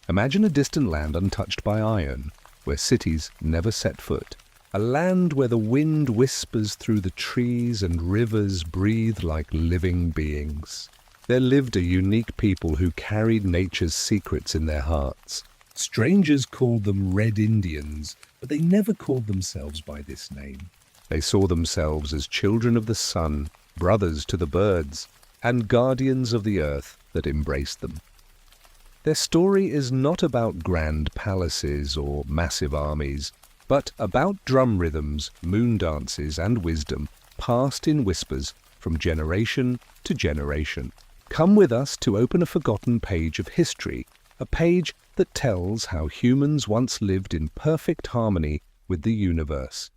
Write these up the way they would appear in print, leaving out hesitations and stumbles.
Imagine a distant land untouched by iron, where cities never set foot. A land where the wind whispers through the trees and rivers breathe like living beings. There lived a unique people who carried nature's secrets in their hearts. Strangers called them Red Indians, but they never called themselves by this name. They saw themselves as children of the sun, brothers to the birds, and guardians of the earth that embraced them. Their story is not about grand palaces or massive armies, but about drum rhythms, moon dances, and wisdom passed in whispers from generation to generation. Come with us to open a forgotten page of history, a page that tells how humans once lived in perfect harmony with the universe.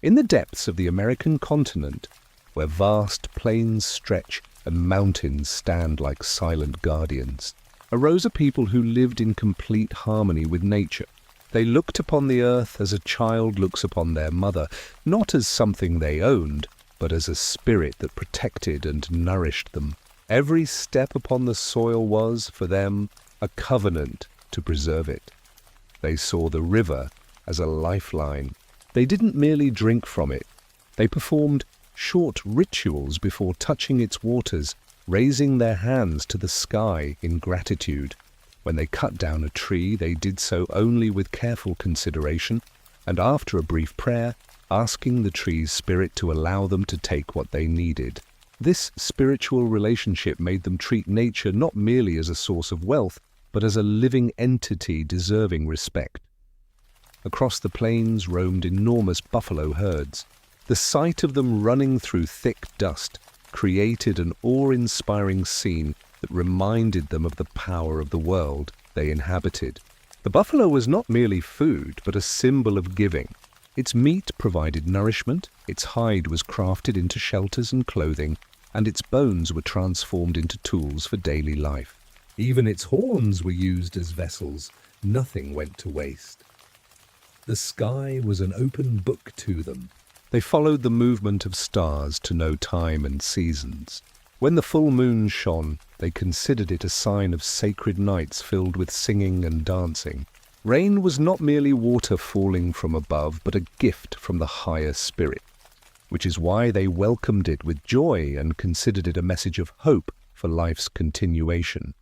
In the depths of the American continent, where vast plains stretch and mountains stand like silent guardians, arose a people who lived in complete harmony with nature. They looked upon the earth as a child looks upon their mother, not as something they owned, but as a spirit that protected and nourished them. Every step upon the soil was, for them, a covenant to preserve it. They saw the river as a lifeline. They didn't merely drink from it. They performed short rituals before touching its waters, raising their hands to the sky in gratitude. When they cut down a tree, they did so only with careful consideration, and after a brief prayer, asking the tree's spirit to allow them to take what they needed. This spiritual relationship made them treat nature not merely as a source of wealth, but as a living entity deserving respect. Across the plains roamed enormous buffalo herds. The sight of them running through thick dust created an awe-inspiring scene that reminded them of the power of the world they inhabited. The buffalo was not merely food, but a symbol of giving. Its meat provided nourishment, its hide was crafted into shelters and clothing, and its bones were transformed into tools for daily life. Even its horns were used as vessels. Nothing went to waste. The sky was an open book to them. They followed the movement of stars to know time and seasons. When the full moon shone, they considered it a sign of sacred nights filled with singing and dancing. Rain was not merely water falling from above, but a gift from the higher spirit, which is why they welcomed it with joy and considered it a message of hope for life's continuation.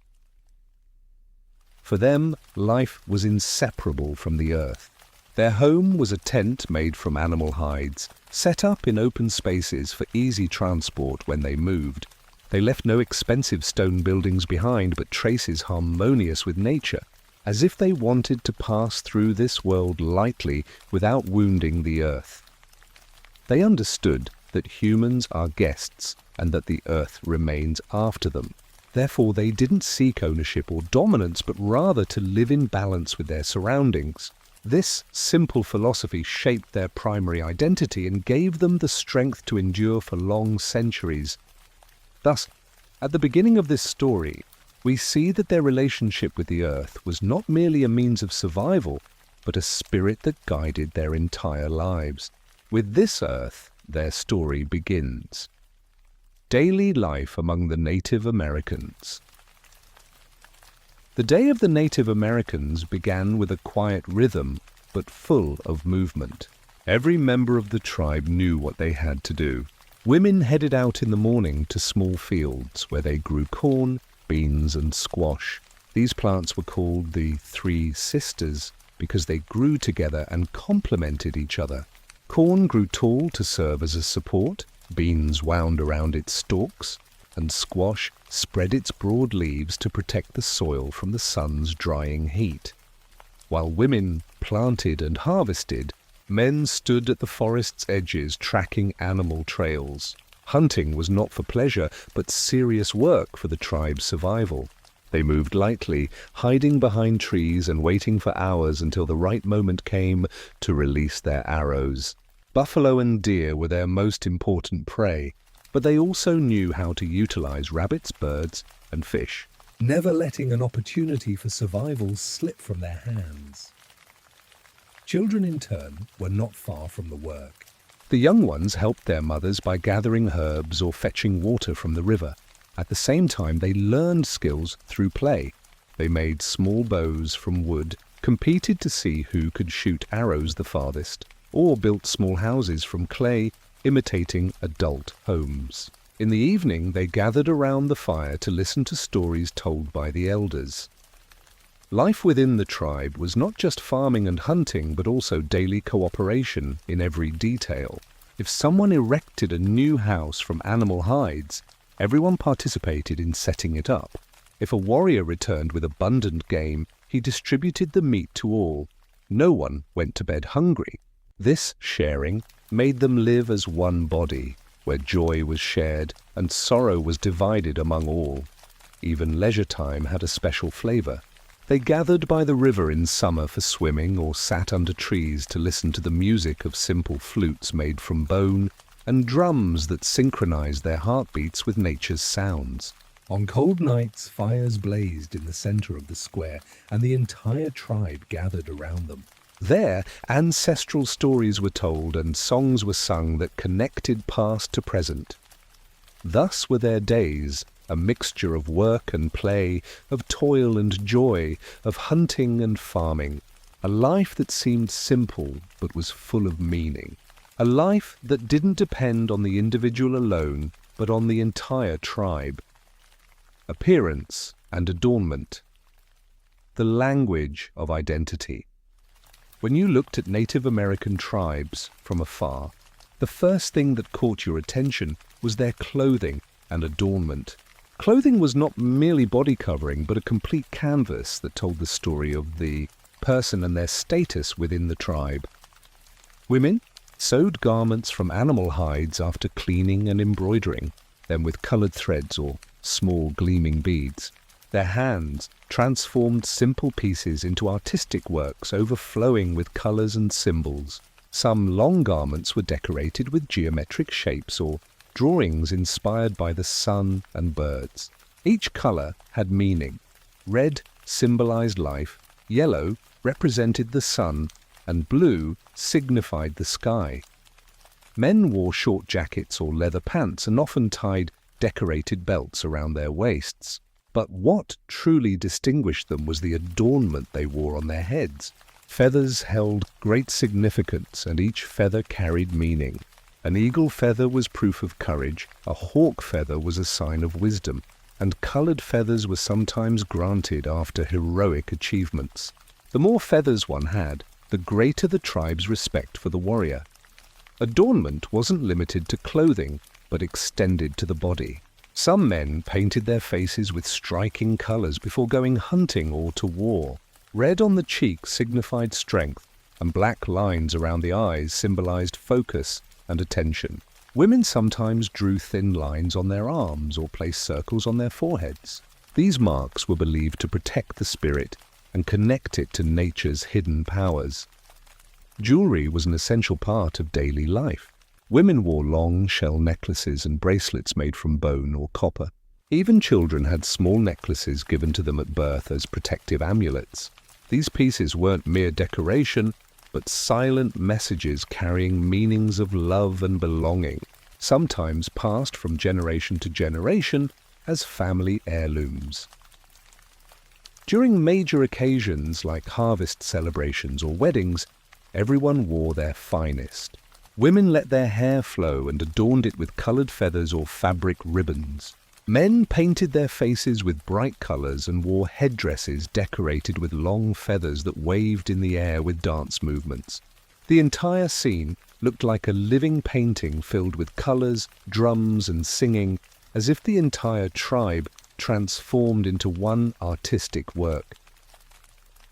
For them, life was inseparable from the earth. Their home was a tent made from animal hides, set up in open spaces for easy transport when they moved. They left no expensive stone buildings behind, but traces harmonious with nature, as if they wanted to pass through this world lightly without wounding the earth. They understood that humans are guests and that the earth remains after them. Therefore, they didn't seek ownership or dominance, but rather to live in balance with their surroundings. This simple philosophy shaped their primary identity and gave them the strength to endure for long centuries. Thus, at the beginning of this story, we see that their relationship with the earth was not merely a means of survival, but a spirit that guided their entire lives. With this earth, their story begins. Daily life among the Native Americans. The day of the Native Americans began with a quiet rhythm, but full of movement. Every member of the tribe knew what they had to do. Women headed out in the morning to small fields where they grew corn, beans, and squash. These plants were called the Three Sisters because they grew together and complemented each other. Corn grew tall to serve as a support, beans wound around its stalks, and squash spread its broad leaves to protect the soil from the sun's drying heat. While women planted and harvested, men stood at the forest's edges tracking animal trails. Hunting was not for pleasure, but serious work for the tribe's survival. They moved lightly, hiding behind trees and waiting for hours until the right moment came to release their arrows. Buffalo and deer were their most important prey, but they also knew how to utilize rabbits, birds, and fish, never letting an opportunity for survival slip from their hands. Children, in turn, were not far from the work. The young ones helped their mothers by gathering herbs or fetching water from the river. At the same time, they learned skills through play. They made small bows from wood, competed to see who could shoot arrows the farthest, or built small houses from clay, imitating adult homes. In the evening, they gathered around the fire to listen to stories told by the elders. Life within the tribe was not just farming and hunting, but also daily cooperation in every detail. If someone erected a new house from animal hides, everyone participated in setting it up. If a warrior returned with abundant game, he distributed the meat to all. No one went to bed hungry. This sharing made them live as one body, where joy was shared and sorrow was divided among all. Even leisure time had a special flavor. They gathered by the river in summer for swimming, or sat under trees to listen to the music of simple flutes made from bone and drums that synchronized their heartbeats with nature's sounds. On cold nights, fires blazed in the center of the square, and the entire tribe gathered around them. There, ancestral stories were told and songs were sung that connected past to present. Thus were their days, a mixture of work and play, of toil and joy, of hunting and farming, a life that seemed simple but was full of meaning, a life that didn't depend on the individual alone, but on the entire tribe. Appearance and adornment. The language of identity. When you looked at Native American tribes from afar, the first thing that caught your attention was their clothing and adornment. Clothing was not merely body covering, but a complete canvas that told the story of the person and their status within the tribe. Women sewed garments from animal hides after cleaning and embroidering them with colored threads or small gleaming beads. Their hands transformed simple pieces into artistic works overflowing with colors and symbols. Some long garments were decorated with geometric shapes or drawings inspired by the sun and birds. Each color had meaning. Red symbolized life, yellow represented the sun, and blue signified the sky. Men wore short jackets or leather pants and often tied decorated belts around their waists. But what truly distinguished them was the adornment they wore on their heads. Feathers held great significance, and each feather carried meaning. An eagle feather was proof of courage, a hawk feather was a sign of wisdom, and colored feathers were sometimes granted after heroic achievements. The more feathers one had, the greater the tribe's respect for the warrior. Adornment wasn't limited to clothing, but extended to the body. Some men painted their faces with striking colors before going hunting or to war. Red on the cheeks signified strength, and black lines around the eyes symbolized focus and attention. Women sometimes drew thin lines on their arms or placed circles on their foreheads. These marks were believed to protect the spirit and connect it to nature's hidden powers. Jewelry was an essential part of daily life. Women wore long shell necklaces and bracelets made from bone or copper. Even children had small necklaces given to them at birth as protective amulets. These pieces weren't mere decoration, but silent messages carrying meanings of love and belonging, sometimes passed from generation to generation as family heirlooms. During major occasions like harvest celebrations or weddings, everyone wore their finest. Women let their hair flow and adorned it with colored feathers or fabric ribbons. Men painted their faces with bright colors and wore headdresses decorated with long feathers that waved in the air with dance movements. The entire scene looked like a living painting filled with colors, drums, and singing, as if the entire tribe transformed into one artistic work.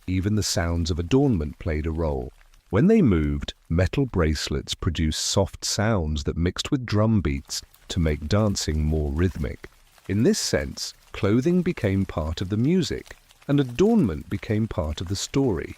Even the sounds of adornment played a role. When they moved, metal bracelets produced soft sounds that mixed with drum beats to make dancing more rhythmic. In this sense, clothing became part of the music, and adornment became part of the story.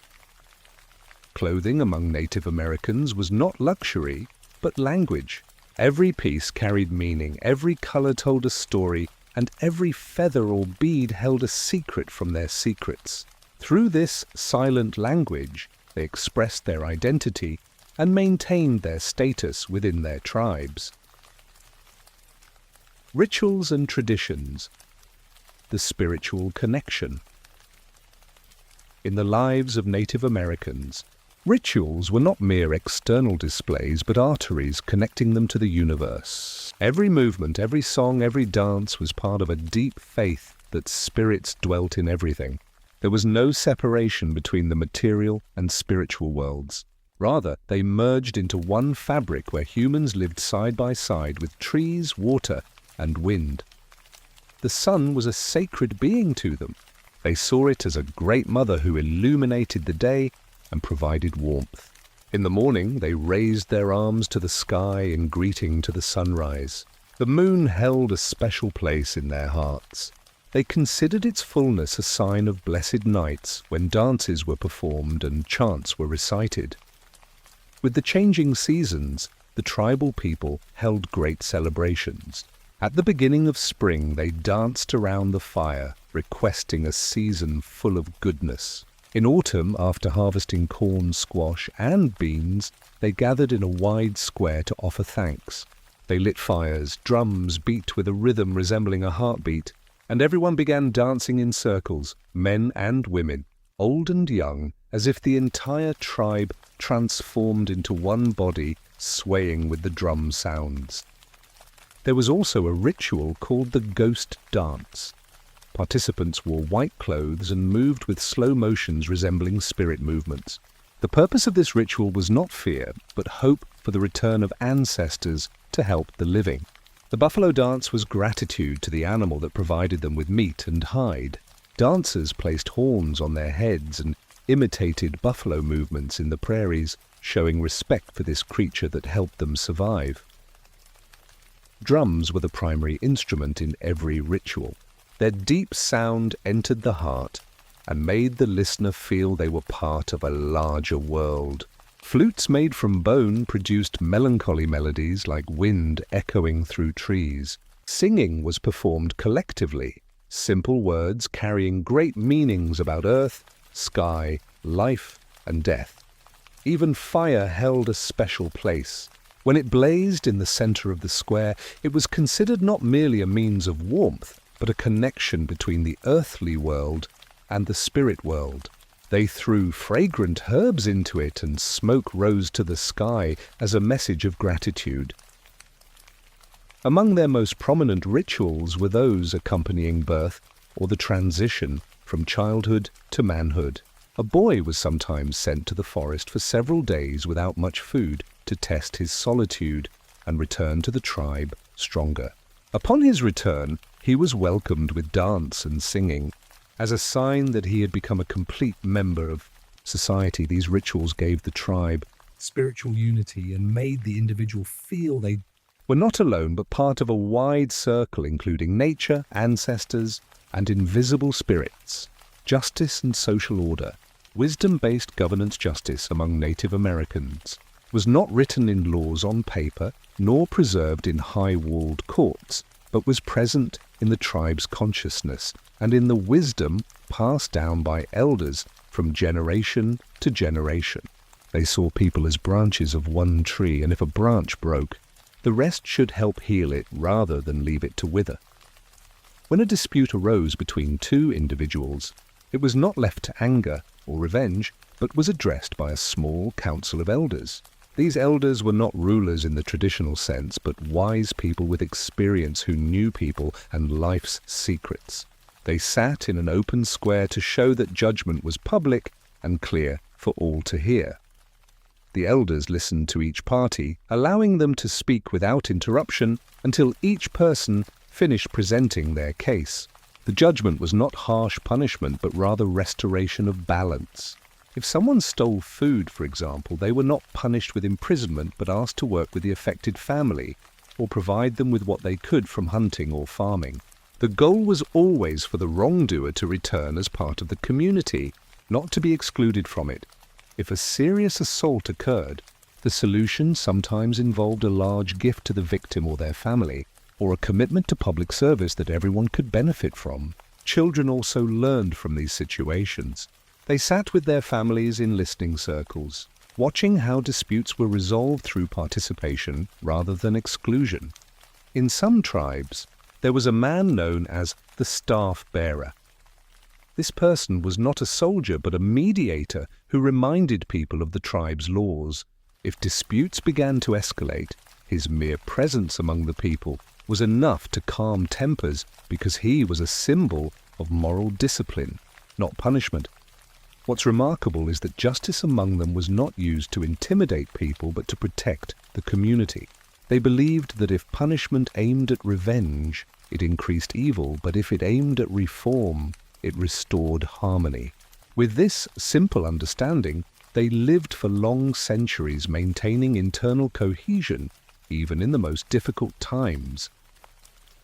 Clothing among Native Americans was not luxury, but language. Every piece carried meaning, every color told a story, and every feather or bead held a secret from their secrets. Through this silent language, they expressed their identity and maintained their status within their tribes. Rituals and traditions. The spiritual connection. In the lives of Native Americans, rituals were not mere external displays, but arteries connecting them to the universe. Every movement, every song, every dance was part of a deep faith that spirits dwelt in everything. There was no separation between the material and spiritual worlds. Rather, they merged into one fabric where humans lived side by side with trees, water, and wind. The sun was a sacred being to them. They saw it as a great mother who illuminated the day and provided warmth. In the morning, they raised their arms to the sky in greeting to the sunrise. The moon held a special place in their hearts. They considered its fullness a sign of blessed nights when dances were performed and chants were recited. With the changing seasons, the tribal people held great celebrations. At the beginning of spring, they danced around the fire, requesting a season full of goodness. In autumn, after harvesting corn, squash, and beans, they gathered in a wide square to offer thanks. They lit fires, drums beat with a rhythm resembling a heartbeat, and everyone began dancing in circles, men and women, old and young, as if the entire tribe transformed into one body, swaying with the drum sounds. There was also a ritual called the ghost dance. Participants wore white clothes and moved with slow motions resembling spirit movements. The purpose of this ritual was not fear, but hope for the return of ancestors to help the living. The buffalo dance was gratitude to the animal that provided them with meat and hide. Dancers placed horns on their heads and imitated buffalo movements in the prairies, showing respect for this creature that helped them survive. Drums were the primary instrument in every ritual. Their deep sound entered the heart and made the listener feel they were part of a larger world. Flutes made from bone produced melancholy melodies like wind echoing through trees. Singing was performed collectively, simple words carrying great meanings about earth, sky, life, and death. Even fire held a special place. When it blazed in the center of the square, it was considered not merely a means of warmth, but a connection between the earthly world and the spirit world. They threw fragrant herbs into it, and smoke rose to the sky as a message of gratitude. Among their most prominent rituals were those accompanying birth or the transition from childhood to manhood. A boy was sometimes sent to the forest for several days without much food to test his solitude and return to the tribe stronger. Upon his return, he was welcomed with dance and singing. As a sign that he had become a complete member of society, these rituals gave the tribe spiritual unity and made the individual feel they were not alone but part of a wide circle including nature, ancestors, and invisible spirits. Justice and social order. Wisdom-based governance justice among Native Americans was not written in laws on paper nor preserved in high-walled courts, but was present in the tribe's consciousness and in the wisdom passed down by elders from generation to generation. They saw people as branches of one tree, and if a branch broke, the rest should help heal it rather than leave it to wither. When a dispute arose between two individuals, it was not left to anger or revenge, but was addressed by a small council of elders. These elders were not rulers in the traditional sense, but wise people with experience who knew people and life's secrets. They sat in an open square to show that judgment was public and clear for all to hear. The elders listened to each party, allowing them to speak without interruption until each person finished presenting their case. The judgment was not harsh punishment, but rather restoration of balance. If someone stole food, for example, they were not punished with imprisonment but asked to work with the affected family or provide them with what they could from hunting or farming. The goal was always for the wrongdoer to return as part of the community, not to be excluded from it. If a serious assault occurred, the solution sometimes involved a large gift to the victim or their family, or a commitment to public service that everyone could benefit from. Children also learned from these situations. They sat with their families in listening circles, watching how disputes were resolved through participation rather than exclusion. In some tribes, there was a man known as the staff bearer. This person was not a soldier but a mediator who reminded people of the tribe's laws. If disputes began to escalate, his mere presence among the people was enough to calm tempers because he was a symbol of moral discipline, not punishment. What's remarkable is that justice among them was not used to intimidate people but to protect the community. They believed that if punishment aimed at revenge, it increased evil, but if it aimed at reform, it restored harmony. With this simple understanding, they lived for long centuries maintaining internal cohesion, even in the most difficult times.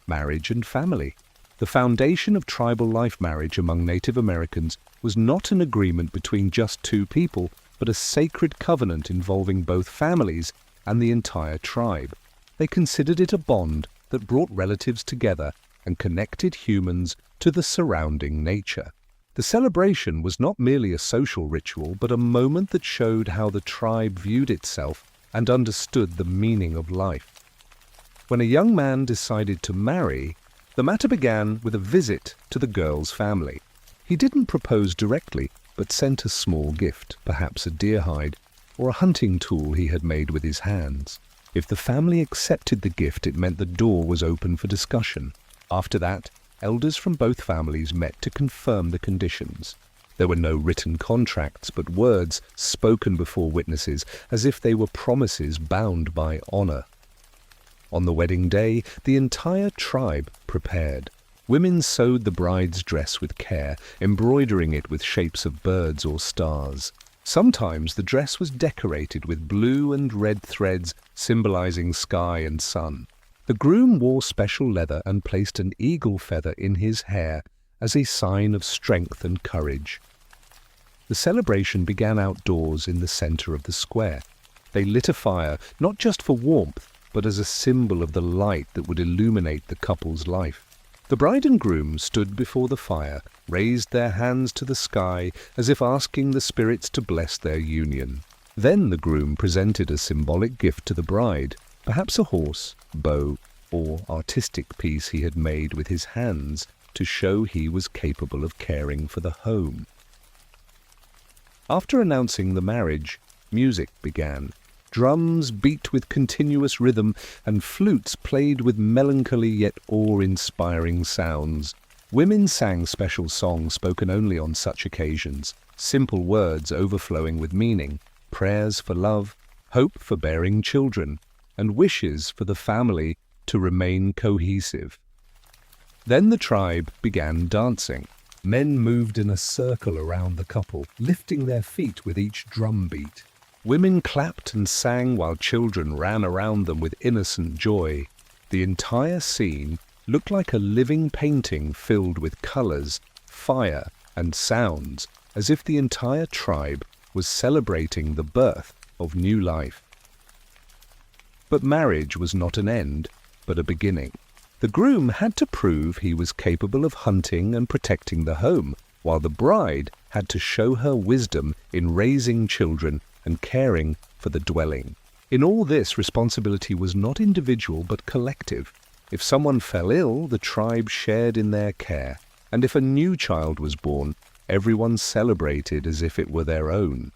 Marriage and family. The foundation of tribal life marriage among Native Americans was not an agreement between just two people, but a sacred covenant involving both families and the entire tribe. They considered it a bond that brought relatives together and connected humans to the surrounding nature. The celebration was not merely a social ritual, but a moment that showed how the tribe viewed itself and understood the meaning of life. When a young man decided to marry, the matter began with a visit to the girl's family. He didn't propose directly, but sent a small gift, perhaps a deer hide, or a hunting tool he had made with his hands. If the family accepted the gift, it meant the door was open for discussion. After that, elders from both families met to confirm the conditions. There were no written contracts, but words spoken before witnesses, as if they were promises bound by honor. On the wedding day, the entire tribe prepared. Women sewed the bride's dress with care, embroidering it with shapes of birds or stars. Sometimes the dress was decorated with blue and red threads symbolizing sky and sun. The groom wore special leather and placed an eagle feather in his hair as a sign of strength and courage. The celebration began outdoors in the center of the square. They lit a fire, not just for warmth, but as a symbol of the light that would illuminate the couple's life. The bride and groom stood before the fire, raised their hands to the sky as if asking the spirits to bless their union. Then the groom presented a symbolic gift to the bride, perhaps a horse, bow, or artistic piece he had made with his hands to show he was capable of caring for the home. After announcing the marriage, music began. Drums beat with continuous rhythm, and flutes played with melancholy yet awe-inspiring sounds. Women sang special songs spoken only on such occasions, simple words overflowing with meaning, prayers for love, hope for bearing children, and wishes for the family to remain cohesive. Then the tribe began dancing. Men moved in a circle around the couple, lifting their feet with each drum beat. Women clapped and sang while children ran around them with innocent joy. The entire scene looked like a living painting filled with colors, fire, and sounds, as if the entire tribe was celebrating the birth of new life. But marriage was not an end, but a beginning. The groom had to prove he was capable of hunting and protecting the home, while the bride had to show her wisdom in raising children and caring for the dwelling. In all this, responsibility was not individual but collective. If someone fell ill, the tribe shared in their care, and if a new child was born, everyone celebrated as if it were their own.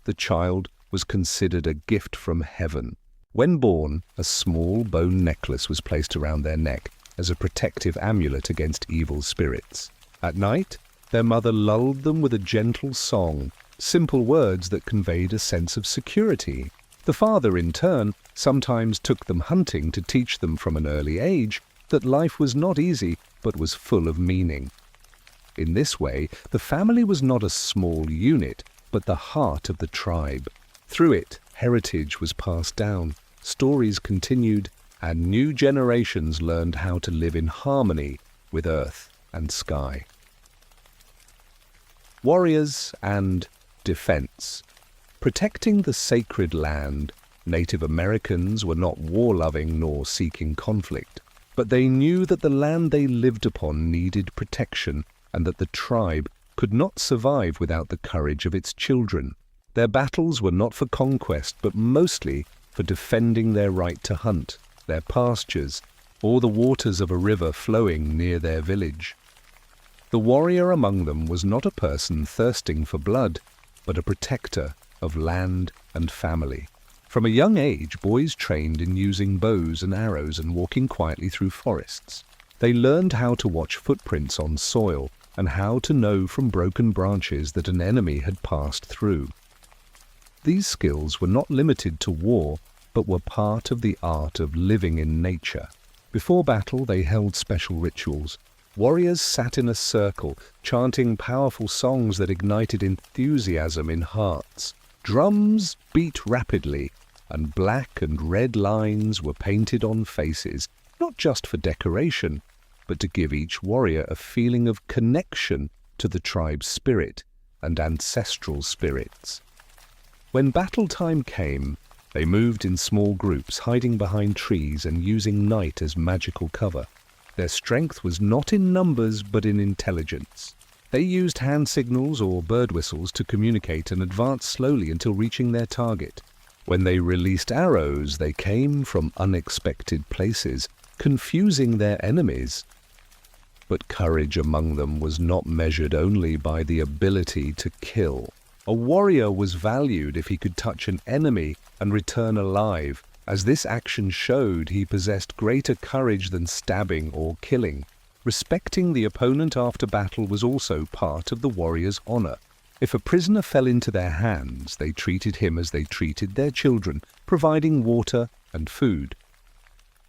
The child was considered a gift from heaven. When born, a small bone necklace was placed around their neck as a protective amulet against evil spirits. At night, their mother lulled them with a gentle song, simple words that conveyed a sense of security. The father, in turn, sometimes took them hunting to teach them from an early age that life was not easy but was full of meaning. In this way, the family was not a small unit, but the heart of the tribe. Through it, heritage was passed down, stories continued, and new generations learned how to live in harmony with earth and sky. Warriors and defense. Protecting the sacred land, Native Americans were not war-loving nor seeking conflict, but they knew that the land they lived upon needed protection and that the tribe could not survive without the courage of its children. Their battles were not for conquest, but mostly for defending their right to hunt, their pastures, or the waters of a river flowing near their village. The warrior among them was not a person thirsting for blood, but a protector of land and family. From a young age, boys trained in using bows and arrows and walking quietly through forests. They learned how to watch footprints on soil and how to know from broken branches that an enemy had passed through. These skills were not limited to war, but were part of the art of living in nature. Before battle, they held special rituals. Warriors sat in a circle, chanting powerful songs that ignited enthusiasm in hearts. Drums beat rapidly, and black and red lines were painted on faces, not just for decoration, but to give each warrior a feeling of connection to the tribe's spirit and ancestral spirits. When battle time came, they moved in small groups, hiding behind trees and using night as magical cover. Their strength was not in numbers but in intelligence. They used hand signals or bird whistles to communicate and advance slowly until reaching their target. When they released arrows, they came from unexpected places, confusing their enemies. But courage among them was not measured only by the ability to kill. A warrior was valued if he could touch an enemy and return alive, as this action showed he possessed greater courage than stabbing or killing. Respecting the opponent after battle was also part of the warrior's honor. If a prisoner fell into their hands, they treated him as they treated their children, providing water and food.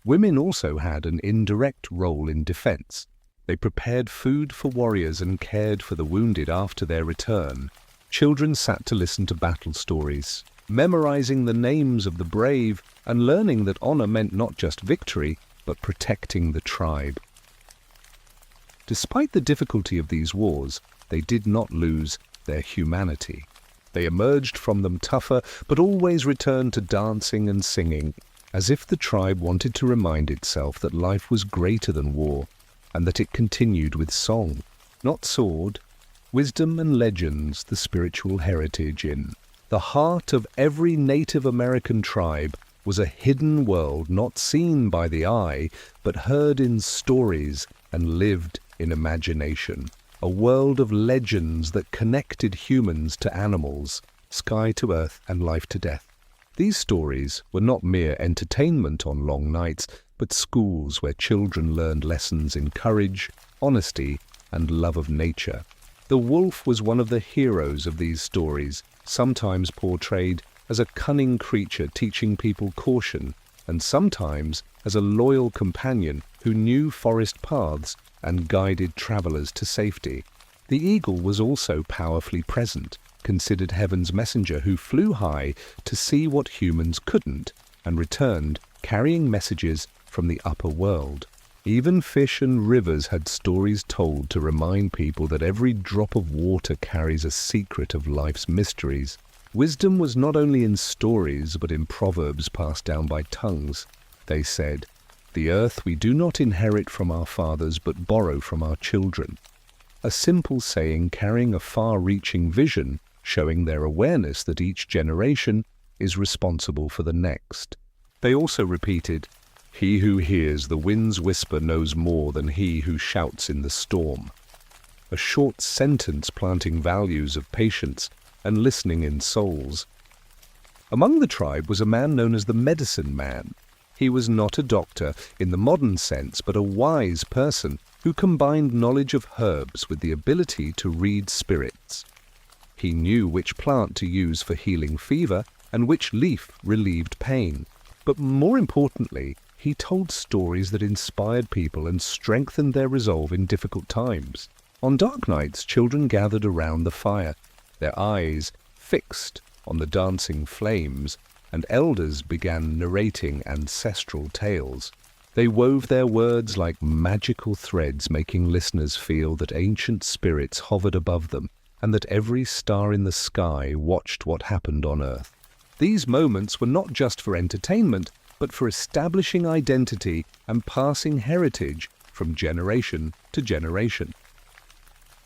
Women also had an indirect role in defense. They prepared food for warriors and cared for the wounded after their return. Children sat to listen to battle stories, memorizing the names of the brave and learning that honor meant not just victory, but protecting the tribe. Despite the difficulty of these wars, they did not lose their humanity. They emerged from them tougher, but always returned to dancing and singing, as if the tribe wanted to remind itself that life was greater than war, and that it continued with song, not sword, wisdom and legends, the spiritual heritage in. The heart of every Native American tribe was a hidden world not seen by the eye, but heard in stories and lived in imagination. A world of legends that connected humans to animals, sky to earth, and life to death. These stories were not mere entertainment on long nights, but schools where children learned lessons in courage, honesty, and love of nature. The wolf was one of the heroes of these stories, sometimes portrayed as a cunning creature teaching people caution, and sometimes as a loyal companion who knew forest paths and guided travelers to safety. The eagle was also powerfully present, considered heaven's messenger who flew high to see what humans couldn't, and returned carrying messages from the upper world. Even fish and rivers had stories told to remind people that every drop of water carries a secret of life's mysteries. Wisdom was not only in stories, but in proverbs passed down by tongues. They said, "The earth we do not inherit from our fathers, but borrow from our children." A simple saying carrying a far-reaching vision, showing their awareness that each generation is responsible for the next. They also repeated, "He who hears the wind's whisper knows more than he who shouts in the storm." A short sentence planting values of patience and listening in souls. Among the tribe was a man known as the medicine man. He was not a doctor in the modern sense, but a wise person who combined knowledge of herbs with the ability to read spirits. He knew which plant to use for healing fever and which leaf relieved pain. But more importantly, he told stories that inspired people and strengthened their resolve in difficult times. On dark nights, children gathered around the fire, their eyes fixed on the dancing flames, and elders began narrating ancestral tales. They wove their words like magical threads, making listeners feel that ancient spirits hovered above them and that every star in the sky watched what happened on earth. These moments were not just for entertainment, but for establishing identity and passing heritage from generation to generation.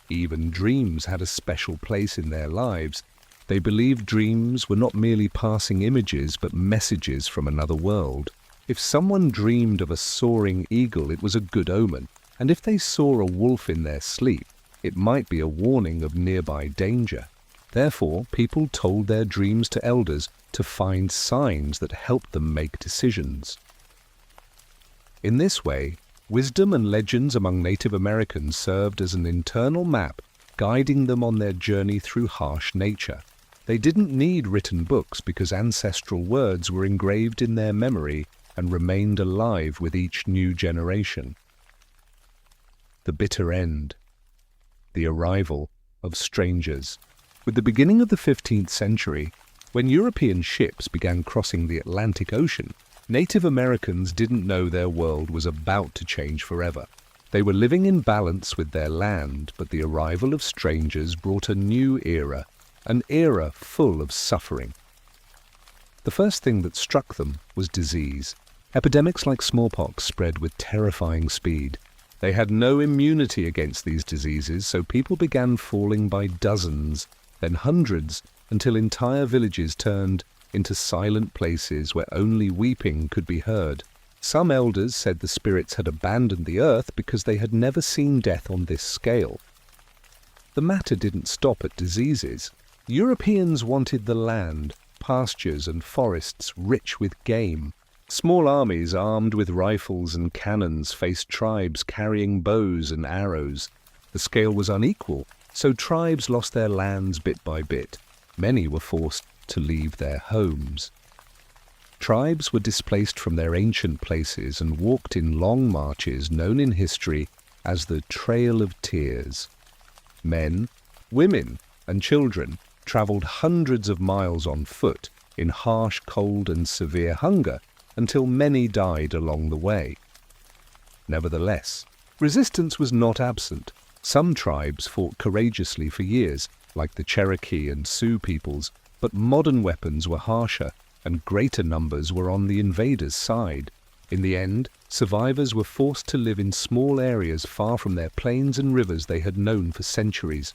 Even dreams had a special place in their lives. They believed dreams were not merely passing images, but messages from another world. If someone dreamed of a soaring eagle, it was a good omen, and if they saw a wolf in their sleep, It might be a warning of nearby danger. Therefore, people told their dreams to elders to find signs that helped them make decisions. In this way, wisdom and legends among Native Americans served as an internal map guiding them on their journey through harsh nature. They didn't need written books because ancestral words were engraved in their memory and remained alive with each new generation. The bitter end. The arrival of strangers. With the beginning of the 15th century, when European ships began crossing the Atlantic Ocean, Native Americans didn't know their world was about to change forever. They were living in balance with their land, but the arrival of strangers brought a new era, an era full of suffering. The first thing that struck them was disease. Epidemics like smallpox spread with terrifying speed. They had no immunity against these diseases, so people began falling by dozens, then hundreds, until entire villages turned into silent places where only weeping could be heard. Some elders said the spirits had abandoned the earth because they had never seen death on this scale. The matter didn't stop at diseases. Europeans wanted the land, pastures and forests rich with game. Small armies armed with rifles and cannons faced tribes carrying bows and arrows. The scale was unequal, so tribes lost their lands bit by bit. Many were forced to leave their homes. Tribes were displaced from their ancient places and walked in long marches known in history as the Trail of Tears. Men, women, and children traveled hundreds of miles on foot in harsh cold and severe hunger until many died along the way. Nevertheless, resistance was not absent. Some tribes fought courageously for years, like the Cherokee and Sioux peoples, but modern weapons were harsher and greater numbers were on the invaders' side. In the end, survivors were forced to live in small areas far from their plains and rivers they had known for centuries.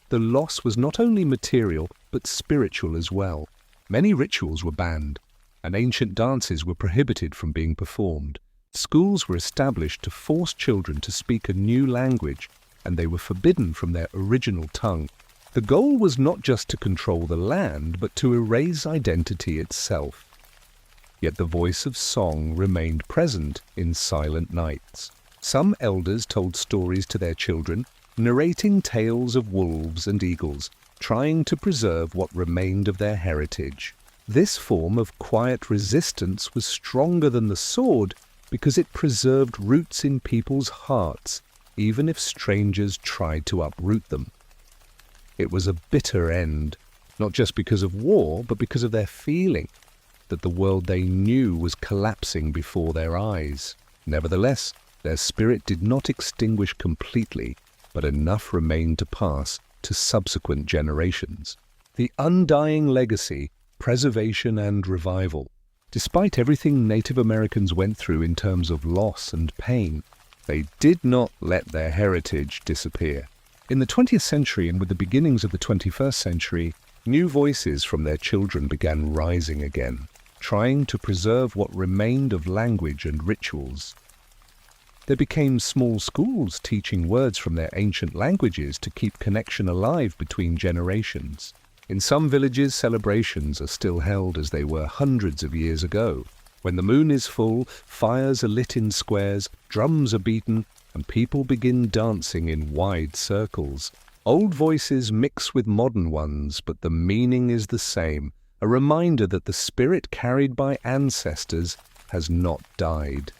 The loss was not only material, but spiritual as well. Many rituals were banned, and ancient dances were prohibited from being performed. Schools were established to force children to speak a new language, and they were forbidden from their original tongue. The goal was not just to control the land, but to erase identity itself. Yet the voice of song remained present in silent nights. Some elders told stories to their children, narrating tales of wolves and eagles, trying to preserve what remained of their heritage. This form of quiet resistance was stronger than the sword because it preserved roots in people's hearts, even if strangers tried to uproot them. It was a bitter end, not just because of war, but because of their feeling that the world they knew was collapsing before their eyes. Nevertheless, their spirit did not extinguish completely, but enough remained to pass to subsequent generations. The undying legacy, preservation and revival. Despite everything Native Americans went through in terms of loss and pain, they did not let their heritage disappear. In the 20th century and with the beginnings of the 21st century, new voices from their children began rising again, trying to preserve what remained of language and rituals. There became small schools teaching words from their ancient languages to keep connection alive between generations. In some villages, celebrations are still held as they were hundreds of years ago. When the moon is full, fires are lit in squares, drums are beaten, and people begin dancing in wide circles. Old voices mix with modern ones, but the meaning is the same, a reminder that the spirit carried by ancestors has not died.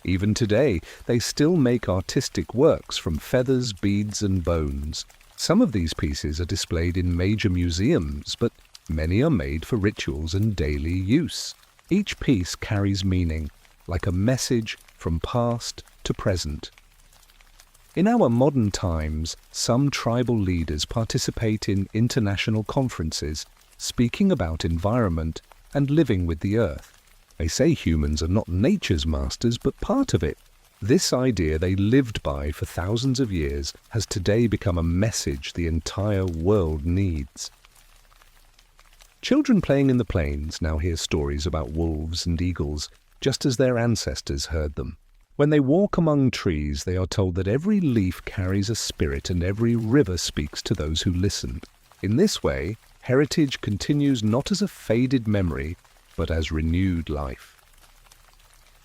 Even today, they still make artistic works from feathers, beads, and bones. Some of these pieces are displayed in major museums, but many are made for rituals and daily use. Each piece carries meaning, like a message from past to present. In our modern times, some tribal leaders participate in international conferences, speaking about environment and living with the earth. They say humans are not nature's masters, but part of it. This idea they lived by for thousands of years has today become a message the entire world needs. Children playing in the plains now hear stories about wolves and eagles, just as their ancestors heard them. When they walk among trees, they are told that every leaf carries a spirit and every river speaks to those who listen. In this way, heritage continues not as a faded memory, but as renewed life.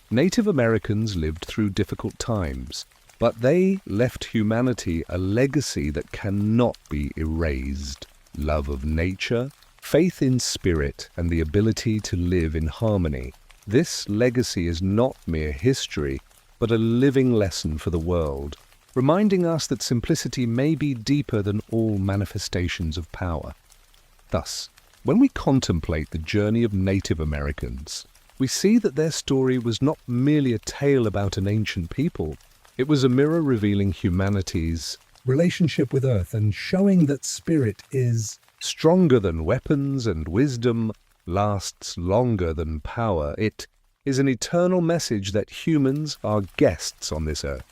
Native Americans lived through difficult times, but they left humanity a legacy that cannot be erased. Love of nature, faith in spirit, and the ability to live in harmony. This legacy is not mere history, but a living lesson for the world, reminding us that simplicity may be deeper than all manifestations of power. Thus, when we contemplate the journey of Native Americans, we see that their story was not merely a tale about an ancient people. It was a mirror revealing humanity's relationship with Earth and showing that spirit is stronger than weapons and wisdom lasts longer than power. It is an eternal message that humans are guests on this earth,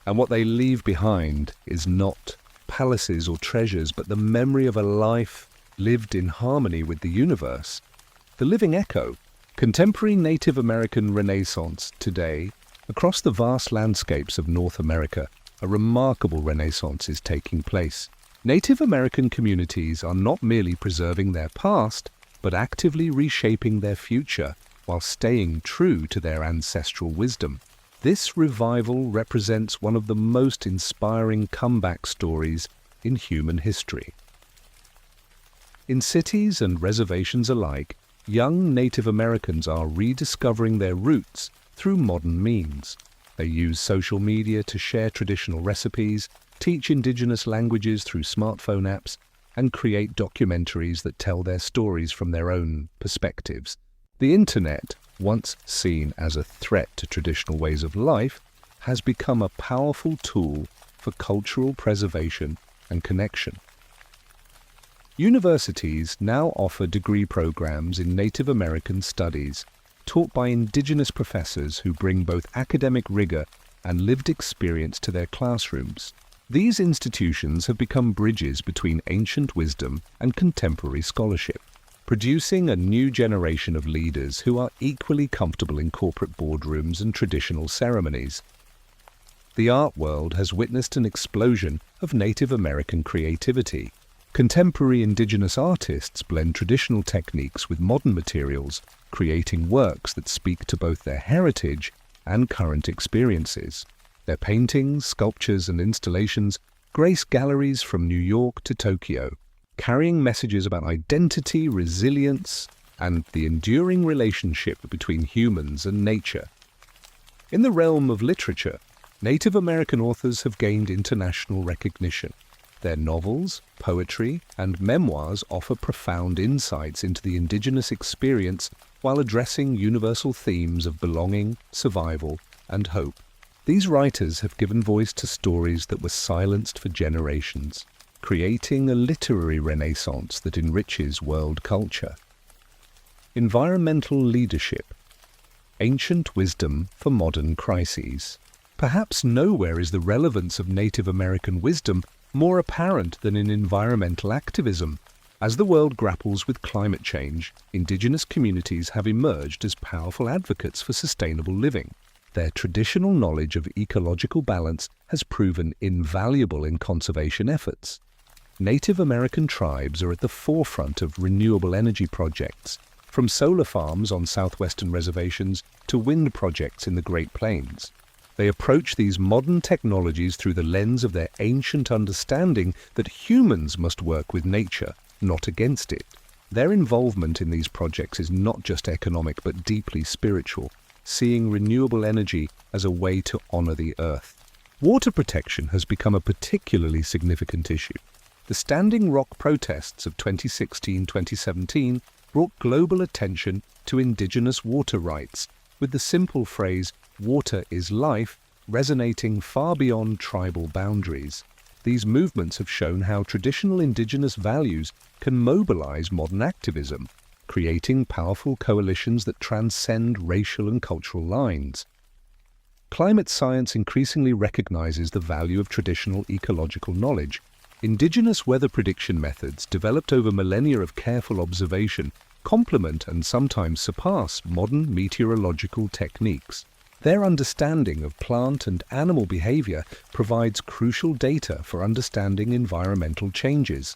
and what they leave behind is not palaces or treasures, but the memory of a life lived in harmony with the universe. The living echo. Contemporary Native American Renaissance today, across the vast landscapes of North America, a remarkable renaissance is taking place. Native American communities are not merely preserving their past, but actively reshaping their future while staying true to their ancestral wisdom. This revival represents one of the most inspiring comeback stories in human history. In cities and reservations alike, young Native Americans are rediscovering their roots through modern means. They use social media to share traditional recipes, teach Indigenous languages through smartphone apps, and create documentaries that tell their stories from their own perspectives. The internet, once seen as a threat to traditional ways of life, has become a powerful tool for cultural preservation and connection. Universities now offer degree programs in Native American studies, taught by Indigenous professors who bring both academic rigor and lived experience to their classrooms. These institutions have become bridges between ancient wisdom and contemporary scholarship, producing a new generation of leaders who are equally comfortable in corporate boardrooms and traditional ceremonies. The art world has witnessed an explosion of Native American creativity. Contemporary Indigenous artists blend traditional techniques with modern materials, creating works that speak to both their heritage and current experiences. Their paintings, sculptures, and installations grace galleries from New York to Tokyo, carrying messages about identity, resilience, and the enduring relationship between humans and nature. In the realm of literature, Native American authors have gained international recognition. Their novels, poetry, and memoirs offer profound insights into the Indigenous experience while addressing universal themes of belonging, survival, and hope. These writers have given voice to stories that were silenced for generations, creating a literary renaissance that enriches world culture. Environmental leadership. Ancient wisdom for modern crises. Perhaps nowhere is the relevance of Native American wisdom more apparent than in environmental activism. As the world grapples with climate change, Indigenous communities have emerged as powerful advocates for sustainable living. Their traditional knowledge of ecological balance has proven invaluable in conservation efforts. Native American tribes are at the forefront of renewable energy projects, from solar farms on southwestern reservations to wind projects in the Great Plains. They approach these modern technologies through the lens of their ancient understanding that humans must work with nature, not against it. Their involvement in these projects is not just economic but deeply spiritual, seeing renewable energy as a way to honor the earth. Water protection has become a particularly significant issue. The Standing Rock protests of 2016-2017 brought global attention to Indigenous water rights, with the simple phrase, "Water is life," resonating far beyond tribal boundaries. These movements have shown how traditional Indigenous values can mobilize modern activism, creating powerful coalitions that transcend racial and cultural lines. Climate science increasingly recognizes the value of traditional ecological knowledge. Indigenous weather prediction methods, developed over millennia of careful observation, complement and sometimes surpass modern meteorological techniques. Their understanding of plant and animal behavior provides crucial data for understanding environmental changes.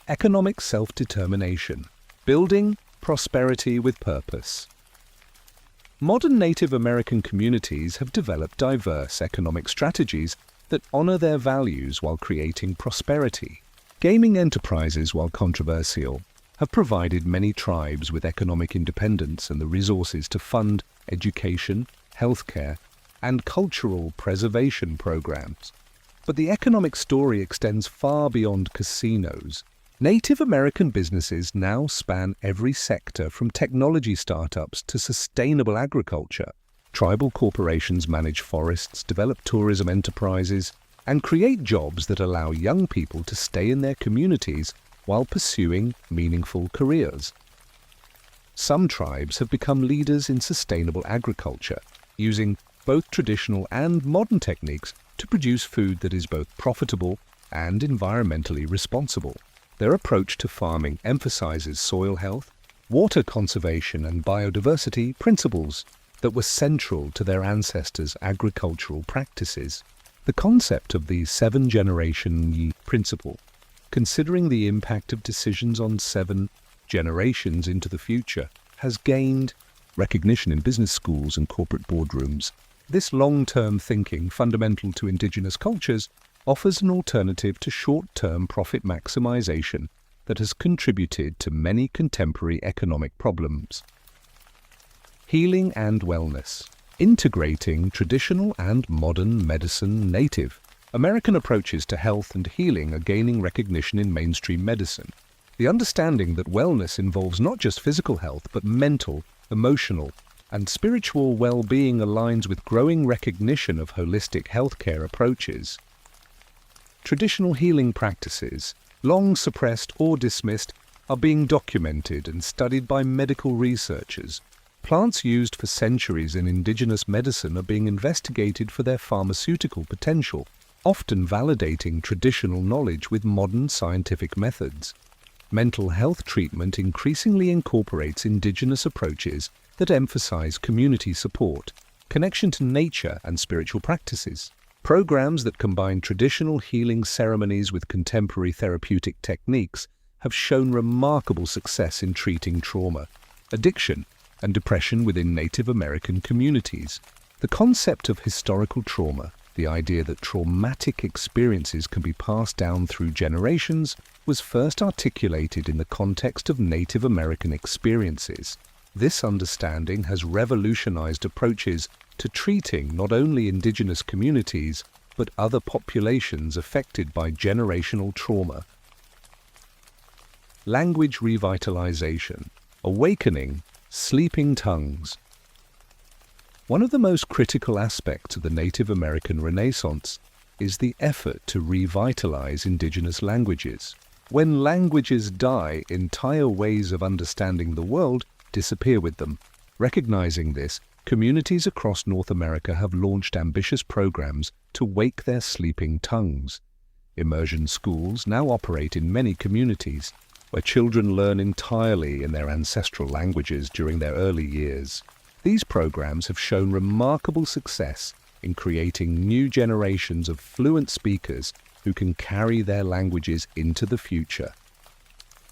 Economic self-determination, building prosperity with purpose. Modern Native American communities have developed diverse economic strategies that honor their values while creating prosperity. Gaming enterprises, while controversial, have provided many tribes with economic independence and the resources to fund education, healthcare, and cultural preservation programs. But the economic story extends far beyond casinos. Native American businesses now span every sector, from technology startups to sustainable agriculture. Tribal corporations manage forests, develop tourism enterprises, and create jobs that allow young people to stay in their communities while pursuing meaningful careers. Some tribes have become leaders in sustainable agriculture, using both traditional and modern techniques to produce food that is both profitable and environmentally responsible. Their approach to farming emphasizes soil health, water conservation, and biodiversity principles that were central to their ancestors' agricultural practices. The concept of the seven-generation principle, considering the impact of decisions on 7 generations into the future, has gained recognition in business schools and corporate boardrooms. This long-term thinking, fundamental to Indigenous cultures, offers an alternative to short-term profit maximization that has contributed to many contemporary economic problems. Healing and wellness. Integrating traditional and modern medicine. Native American approaches to health and healing are gaining recognition in mainstream medicine. The understanding that wellness involves not just physical health, but mental, emotional, and spiritual well-being aligns with growing recognition of holistic healthcare approaches. Traditional healing practices, long suppressed or dismissed, are being documented and studied by medical researchers. Plants used for centuries in indigenous medicine are being investigated for their pharmaceutical potential, often validating traditional knowledge with modern scientific methods. Mental health treatment increasingly incorporates indigenous approaches that emphasize community support, connection to nature, and spiritual practices. Programs that combine traditional healing ceremonies with contemporary therapeutic techniques have shown remarkable success in treating trauma, addiction, and depression within Native American communities. The concept of historical trauma, the idea that traumatic experiences can be passed down through generations, was first articulated in the context of Native American experiences. This understanding has revolutionized approaches to treating not only indigenous communities, but other populations affected by generational trauma. Language revitalization, awakening, sleeping tongues. One of the most critical aspects of the Native American Renaissance is the effort to revitalize indigenous languages. When languages die, entire ways of understanding the world disappear with them. Recognizing this, communities across North America have launched ambitious programs to wake their sleeping tongues. Immersion schools now operate in many communities, where children learn entirely in their ancestral languages during their early years. These programs have shown remarkable success in creating new generations of fluent speakers who can carry their languages into the future.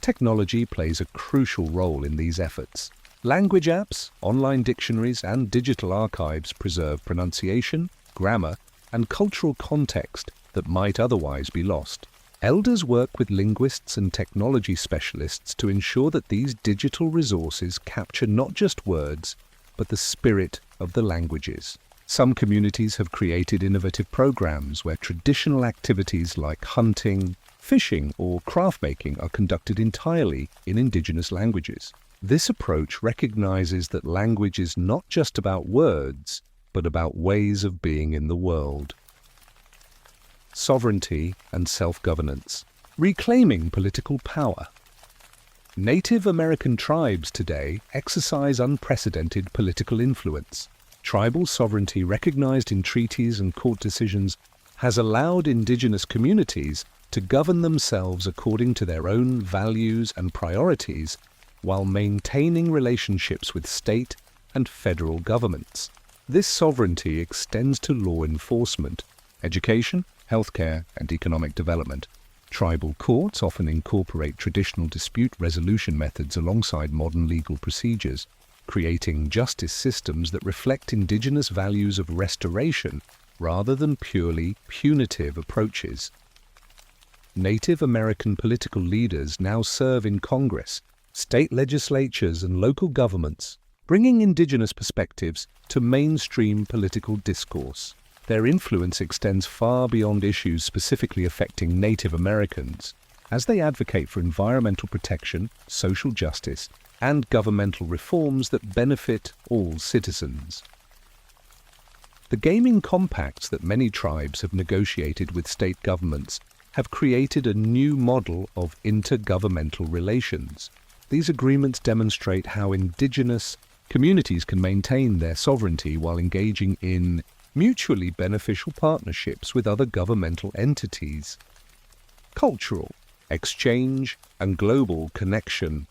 Technology plays a crucial role in these efforts. Language apps, online dictionaries, and digital archives preserve pronunciation, grammar, and cultural context that might otherwise be lost. Elders work with linguists and technology specialists to ensure that these digital resources capture not just words, but the spirit of the languages. Some communities have created innovative programs where traditional activities like hunting, fishing, or craft making are conducted entirely in indigenous languages. This approach recognizes that language is not just about words, but about ways of being in the world. Sovereignty and self-governance. Reclaiming political power. Native American tribes today exercise unprecedented political influence. Tribal sovereignty, recognized in treaties and court decisions, has allowed indigenous communities to govern themselves according to their own values and priorities, while maintaining relationships with state and federal governments. This sovereignty extends to law enforcement, education, healthcare, and economic development. Tribal courts often incorporate traditional dispute resolution methods alongside modern legal procedures, creating justice systems that reflect indigenous values of restoration rather than purely punitive approaches. Native American political leaders now serve in Congress, state legislatures, and local governments, bringing indigenous perspectives to mainstream political discourse. Their influence extends far beyond issues specifically affecting Native Americans, as they advocate for environmental protection, social justice, and governmental reforms that benefit all citizens. The gaming compacts that many tribes have negotiated with state governments have created a new model of intergovernmental relations. These agreements demonstrate how indigenous communities can maintain their sovereignty while engaging in mutually beneficial partnerships with other governmental entities. Cultural exchange and global connection.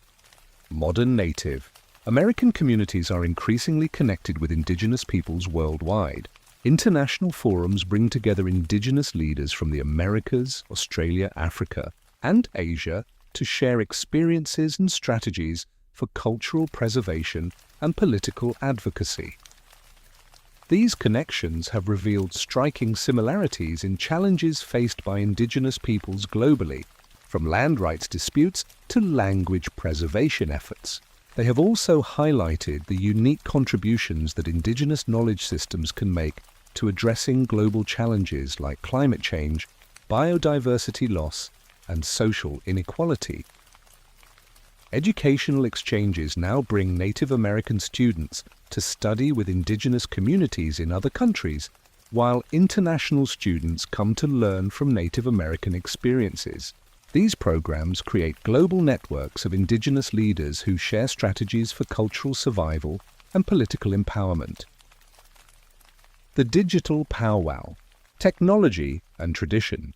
Modern Native American communities are increasingly connected with indigenous peoples worldwide. International forums bring together indigenous leaders from the Americas, Australia, Africa, and Asia to share experiences and strategies for cultural preservation and political advocacy. These connections have revealed striking similarities in challenges faced by indigenous peoples globally, from land rights disputes to language preservation efforts. They have also highlighted the unique contributions that indigenous knowledge systems can make to addressing global challenges like climate change, biodiversity loss, and social inequality. Educational exchanges now bring Native American students to study with indigenous communities in other countries, while international students come to learn from Native American experiences. These programs create global networks of indigenous leaders who share strategies for cultural survival and political empowerment. The digital powwow, technology and tradition.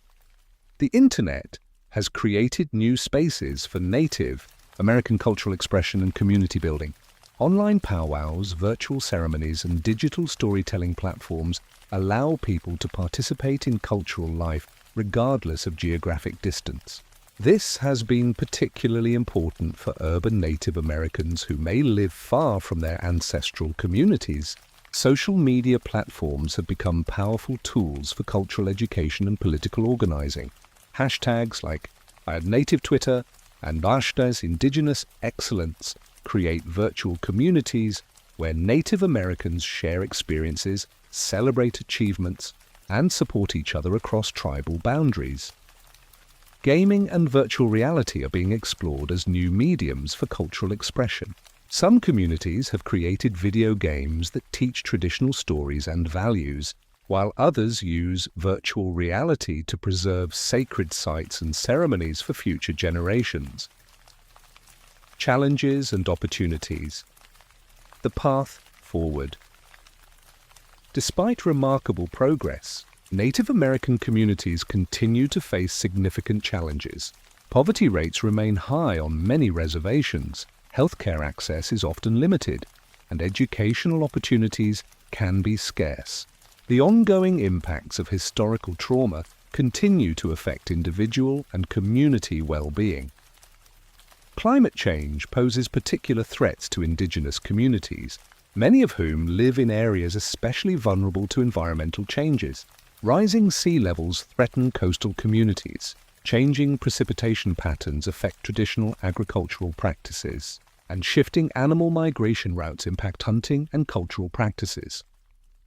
The Internet has created new spaces for Native American cultural expression and community building. Online powwows, virtual ceremonies, and digital storytelling platforms allow people to participate in cultural life regardless of geographic distance. This has been particularly important for urban Native Americans who may live far from their ancestral communities. Social media platforms have become powerful tools for cultural education and political organizing. Hashtags like Native Twitter and Ashta's Indigenous Excellence create virtual communities where Native Americans share experiences, celebrate achievements, and support each other across tribal boundaries. Gaming and virtual reality are being explored as new mediums for cultural expression. Some communities have created video games that teach traditional stories and values, while others use virtual reality to preserve sacred sites and ceremonies for future generations. Challenges and opportunities. The path forward. Despite remarkable progress, Native American communities continue to face significant challenges. Poverty rates remain high on many reservations, healthcare access is often limited, and educational opportunities can be scarce. The ongoing impacts of historical trauma continue to affect individual and community well-being. Climate change poses particular threats to indigenous communities, many of whom live in areas especially vulnerable to environmental changes. Rising sea levels threaten coastal communities. Changing precipitation patterns affect traditional agricultural practices, and shifting animal migration routes impact hunting and cultural practices.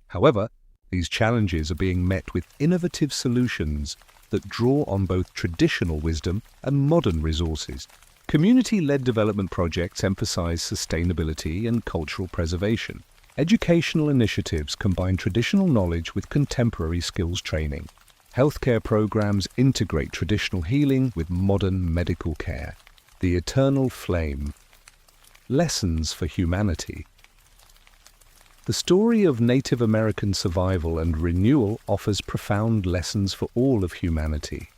However, these challenges are being met with innovative solutions that draw on both traditional wisdom and modern resources. Community-led development projects emphasize sustainability and cultural preservation. Educational initiatives combine traditional knowledge with contemporary skills training. Healthcare programs integrate traditional healing with modern medical care. The eternal flame. Lessons for humanity. The story of Native American survival and renewal offers profound lessons for all of humanity.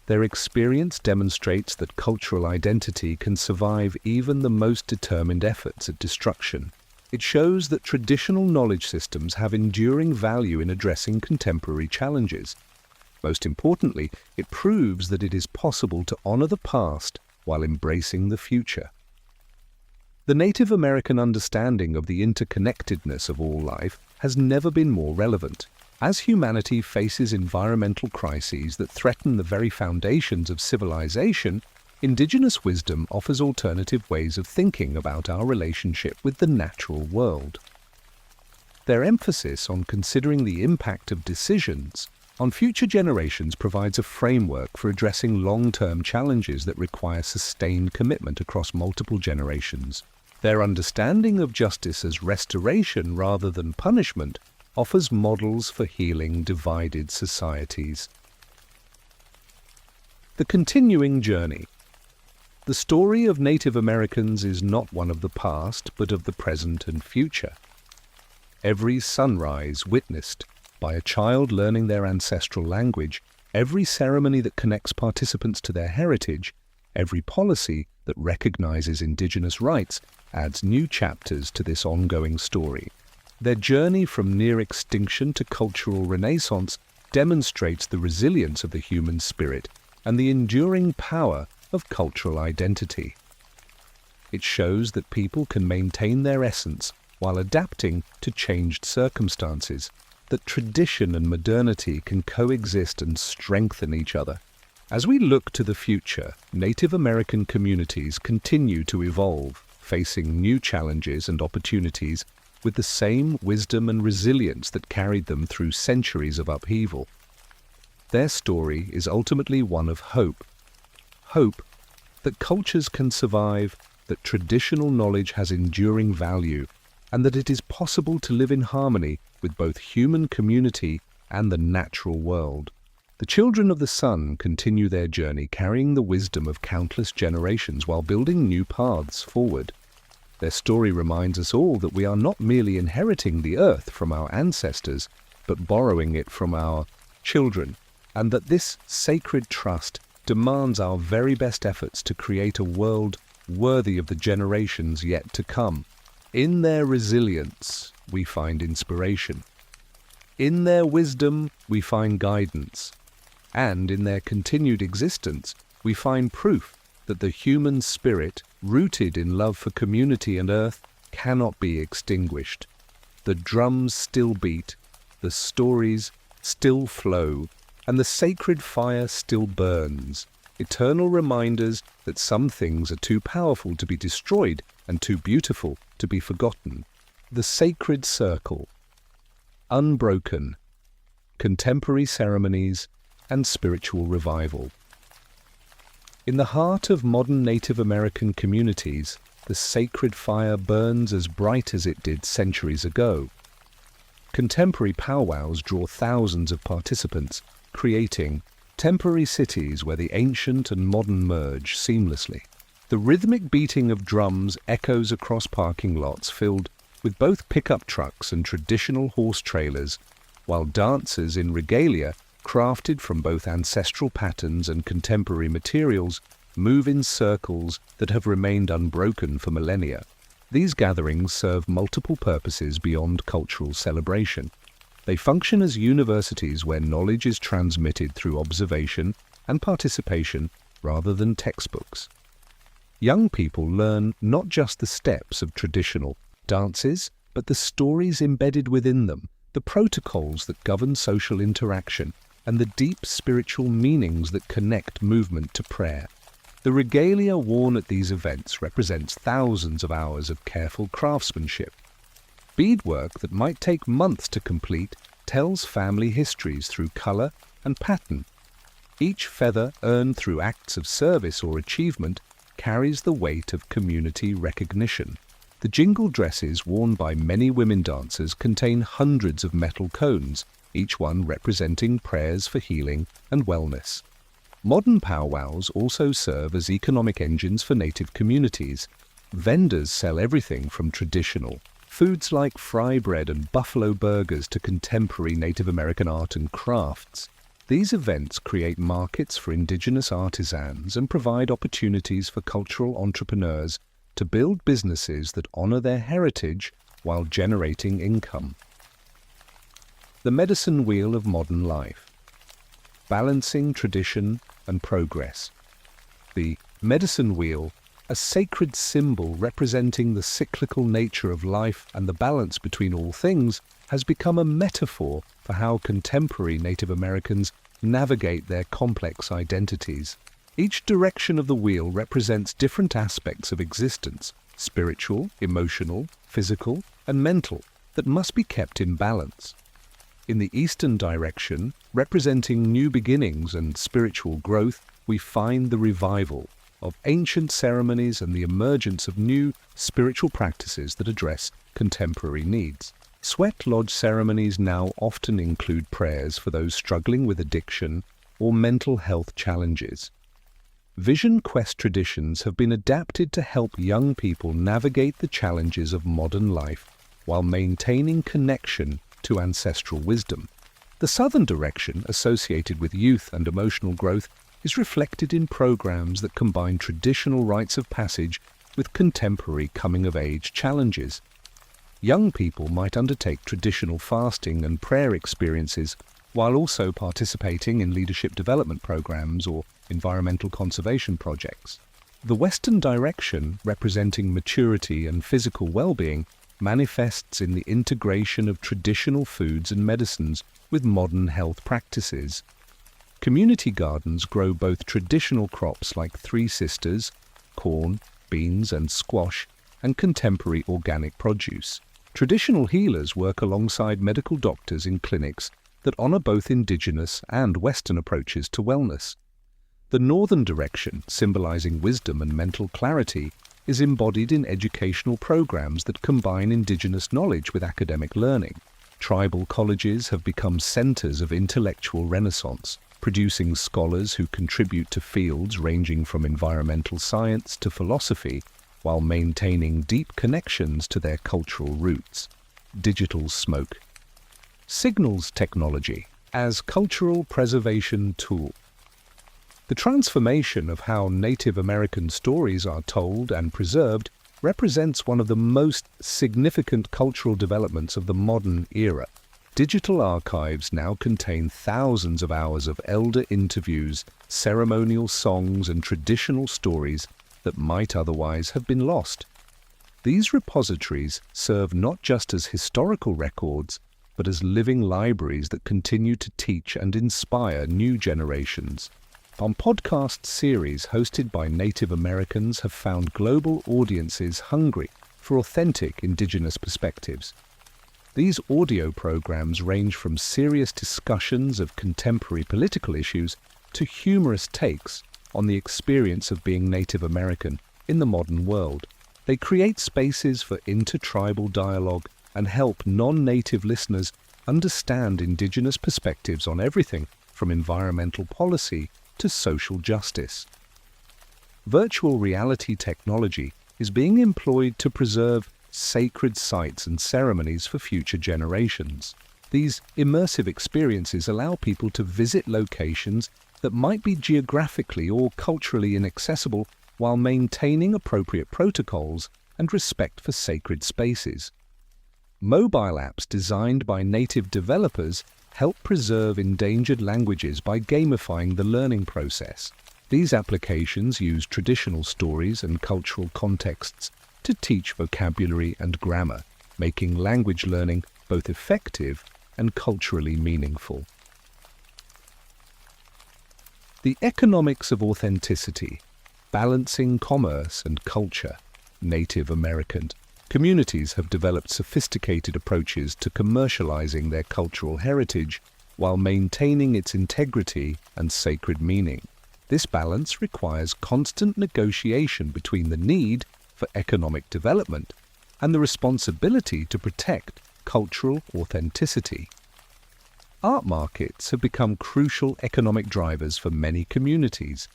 Their experience demonstrates that cultural identity can survive even the most determined efforts at destruction. It shows that traditional knowledge systems have enduring value in addressing contemporary challenges. Most importantly, it proves that it is possible to honor the past while embracing the future. The Native American understanding of the interconnectedness of all life has never been more relevant. As humanity faces environmental crises that threaten the very foundations of civilization, Indigenous wisdom offers alternative ways of thinking about our relationship with the natural world. Their emphasis on considering the impact of decisions on future generations provides a framework for addressing long-term challenges that require sustained commitment across multiple generations. Their understanding of justice as restoration rather than punishment offers models for healing divided societies. The continuing journey. The story of Native Americans is not one of the past, but of the present and future. Every sunrise witnessed by a child learning their ancestral language, every ceremony that connects participants to their heritage, every policy that recognizes Indigenous rights adds new chapters to this ongoing story. Their journey from near extinction to cultural renaissance demonstrates the resilience of the human spirit and the enduring power of cultural identity. It shows that people can maintain their essence while adapting to changed circumstances, that tradition and modernity can coexist and strengthen each other. As we look to the future, Native American communities continue to evolve, facing new challenges and opportunities with the same wisdom and resilience that carried them through centuries of upheaval. Their story is ultimately one of hope. Hope that cultures can survive, that traditional knowledge has enduring value, and that it is possible to live in harmony with both human community and the natural world. The children of the sun continue their journey carrying the wisdom of countless generations while building new paths forward. Their story reminds us all that we are not merely inheriting the earth from our ancestors, but borrowing it from our children, and that this sacred trust demands our very best efforts to create a world worthy of the generations yet to come. In their resilience, we find inspiration. In their wisdom, we find guidance. And in their continued existence, we find proof that the human spirit, rooted in love for community and earth, cannot be extinguished. The drums still beat, the stories still flow, and the sacred fire still burns. Eternal reminders that some things are too powerful to be destroyed and too beautiful to be forgotten. The sacred circle. Unbroken. Contemporary ceremonies and spiritual revival. In the heart of modern Native American communities, the sacred fire burns as bright as it did centuries ago. Contemporary powwows draw thousands of participants, creating temporary cities where the ancient and modern merge seamlessly. The rhythmic beating of drums echoes across parking lots filled with both pickup trucks and traditional horse trailers, while dancers in regalia, crafted from both ancestral patterns and contemporary materials, move in circles that have remained unbroken for millennia. These gatherings serve multiple purposes beyond cultural celebration. They function as universities where knowledge is transmitted through observation and participation rather than textbooks. Young people learn not just the steps of traditional dances, but the stories embedded within them, the protocols that govern social interaction, and the deep spiritual meanings that connect movement to prayer. The regalia worn at these events represents thousands of hours of careful craftsmanship. Beadwork that might take months to complete tells family histories through color and pattern. Each feather earned through acts of service or achievement carries the weight of community recognition. The jingle dresses worn by many women dancers contain hundreds of metal cones, each one representing prayers for healing and wellness. Modern powwows also serve as economic engines for native communities. Vendors sell everything from traditional foods like fry bread and buffalo burgers to contemporary Native American art and crafts. These events create markets for Indigenous artisans and provide opportunities for cultural entrepreneurs to build businesses that honor their heritage while generating income. The medicine wheel of modern life. Balancing tradition and progress. The medicine wheel, a sacred symbol representing the cyclical nature of life and the balance between all things, has become a metaphor for how contemporary Native Americans navigate their complex identities. Each direction of the wheel represents different aspects of existence, spiritual, emotional, physical, and mental, that must be kept in balance. In the eastern direction, representing new beginnings and spiritual growth, we find the revival of ancient ceremonies and the emergence of new spiritual practices that address contemporary needs. Sweat lodge ceremonies now often include prayers for those struggling with addiction or mental health challenges. Vision quest traditions have been adapted to help young people navigate the challenges of modern life while maintaining connection to ancestral wisdom. The southern direction, associated with youth and emotional growth, is reflected in programs that combine traditional rites of passage with contemporary coming-of-age challenges. Young people might undertake traditional fasting and prayer experiences while also participating in leadership development programs or environmental conservation projects. The western direction, representing maturity and physical well-being, manifests in the integration of traditional foods and medicines with modern health practices. Community gardens grow both traditional crops like Three Sisters, corn, beans and squash, and contemporary organic produce. Traditional healers work alongside medical doctors in clinics that honor both Indigenous and Western approaches to wellness. The northern direction, symbolizing wisdom and mental clarity, is embodied in educational programs that combine Indigenous knowledge with academic learning. Tribal colleges have become centers of intellectual renaissance, producing scholars who contribute to fields ranging from environmental science to philosophy, while maintaining deep connections to their cultural roots. Digital smoke. Signals technology as cultural preservation tool. The transformation of how Native American stories are told and preserved represents one of the most significant cultural developments of the modern era. Digital archives now contain thousands of hours of elder interviews, ceremonial songs, and traditional stories that might otherwise have been lost. These repositories serve not just as historical records, but as living libraries that continue to teach and inspire new generations. Our podcast series hosted by Native Americans have found global audiences hungry for authentic Indigenous perspectives. These audio programs range from serious discussions of contemporary political issues to humorous takes on the experience of being Native American in the modern world. They create spaces for intertribal dialogue and help non-native listeners understand Indigenous perspectives on everything from environmental policy to social justice. Virtual reality technology is being employed to preserve sacred sites and ceremonies for future generations. These immersive experiences allow people to visit locations that might be geographically or culturally inaccessible while maintaining appropriate protocols and respect for sacred spaces. Mobile apps designed by native developers help preserve endangered languages by gamifying the learning process. These applications use traditional stories and cultural contexts to teach vocabulary and grammar, making language learning both effective and culturally meaningful. The economics of authenticity, balancing commerce and culture. Native American communities have developed sophisticated approaches to commercializing their cultural heritage while maintaining its integrity and sacred meaning. This balance requires constant negotiation between the need for economic development and the responsibility to protect cultural authenticity. Art markets have become crucial economic drivers for many communities.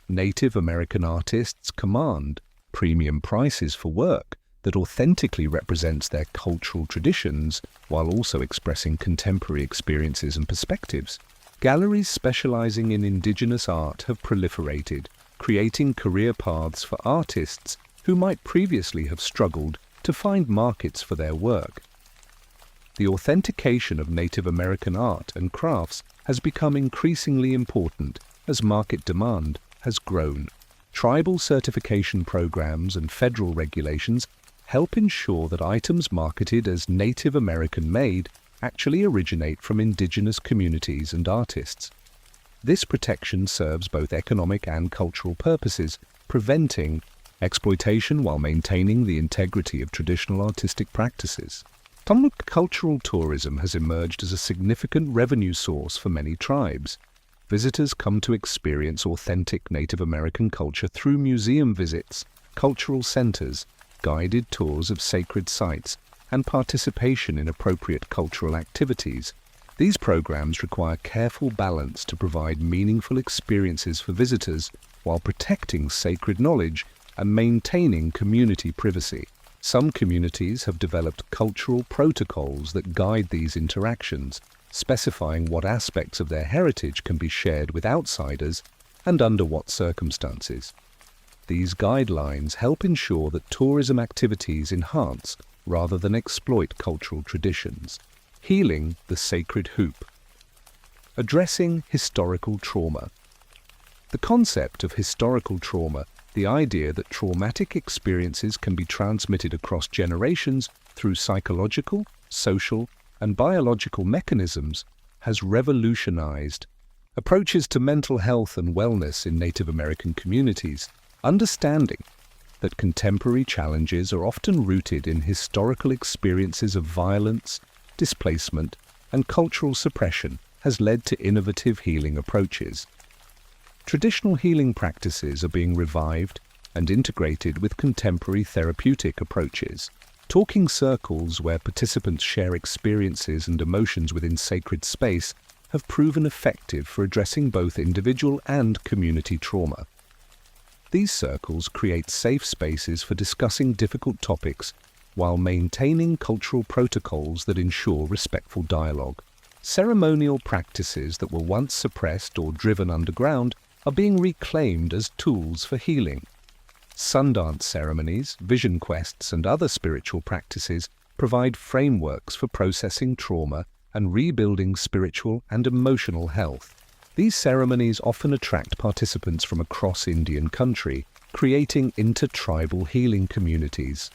Native American artists command premium prices for work that authentically represents their cultural traditions while also expressing contemporary experiences and perspectives. Galleries specializing in Indigenous art have proliferated, creating career paths for artists who might previously have struggled to find markets for their work. The authentication of Native American art and crafts has become increasingly important as market demand has grown. Tribal certification programs and federal regulations help ensure that items marketed as Native American made actually originate from indigenous communities and artists. This protection serves both economic and cultural purposes, preventing exploitation while maintaining the integrity of traditional artistic practices. Cultural tourism has emerged as a significant revenue source for many tribes. Visitors come to experience authentic Native American culture through museum visits, cultural centers, guided tours of sacred sites, and participation in appropriate cultural activities. These programs require careful balance to provide meaningful experiences for visitors while protecting sacred knowledge and maintaining community privacy. Some communities have developed cultural protocols that guide these interactions, specifying what aspects of their heritage can be shared with outsiders and under what circumstances. These guidelines help ensure that tourism activities enhance rather than exploit cultural traditions. Healing the sacred hoop. Addressing historical trauma. The concept of historical trauma, the idea that traumatic experiences can be transmitted across generations through psychological, social, and biological mechanisms, has revolutionized approaches to mental health and wellness in Native American communities. Understanding that contemporary challenges are often rooted in historical experiences of violence, displacement, and cultural suppression has led to innovative healing approaches. Traditional healing practices are being revived and integrated with contemporary therapeutic approaches. Talking circles where participants share experiences and emotions within sacred space have proven effective for addressing both individual and community trauma. These circles create safe spaces for discussing difficult topics while maintaining cultural protocols that ensure respectful dialogue. Ceremonial practices that were once suppressed or driven underground are being reclaimed as tools for healing. Sundance ceremonies, vision quests, and other spiritual practices provide frameworks for processing trauma and rebuilding spiritual and emotional health. These ceremonies often attract participants from across Indian country, creating intertribal healing communities.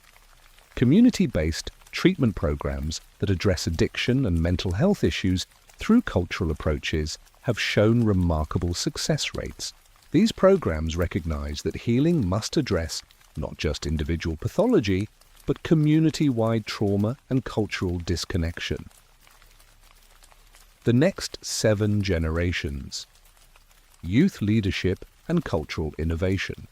Community-based treatment programs that address addiction and mental health issues through cultural approaches have shown remarkable success rates. These programs recognize that healing must address not just individual pathology, but community-wide trauma and cultural disconnection. The next 7 generations. Youth leadership and cultural innovation.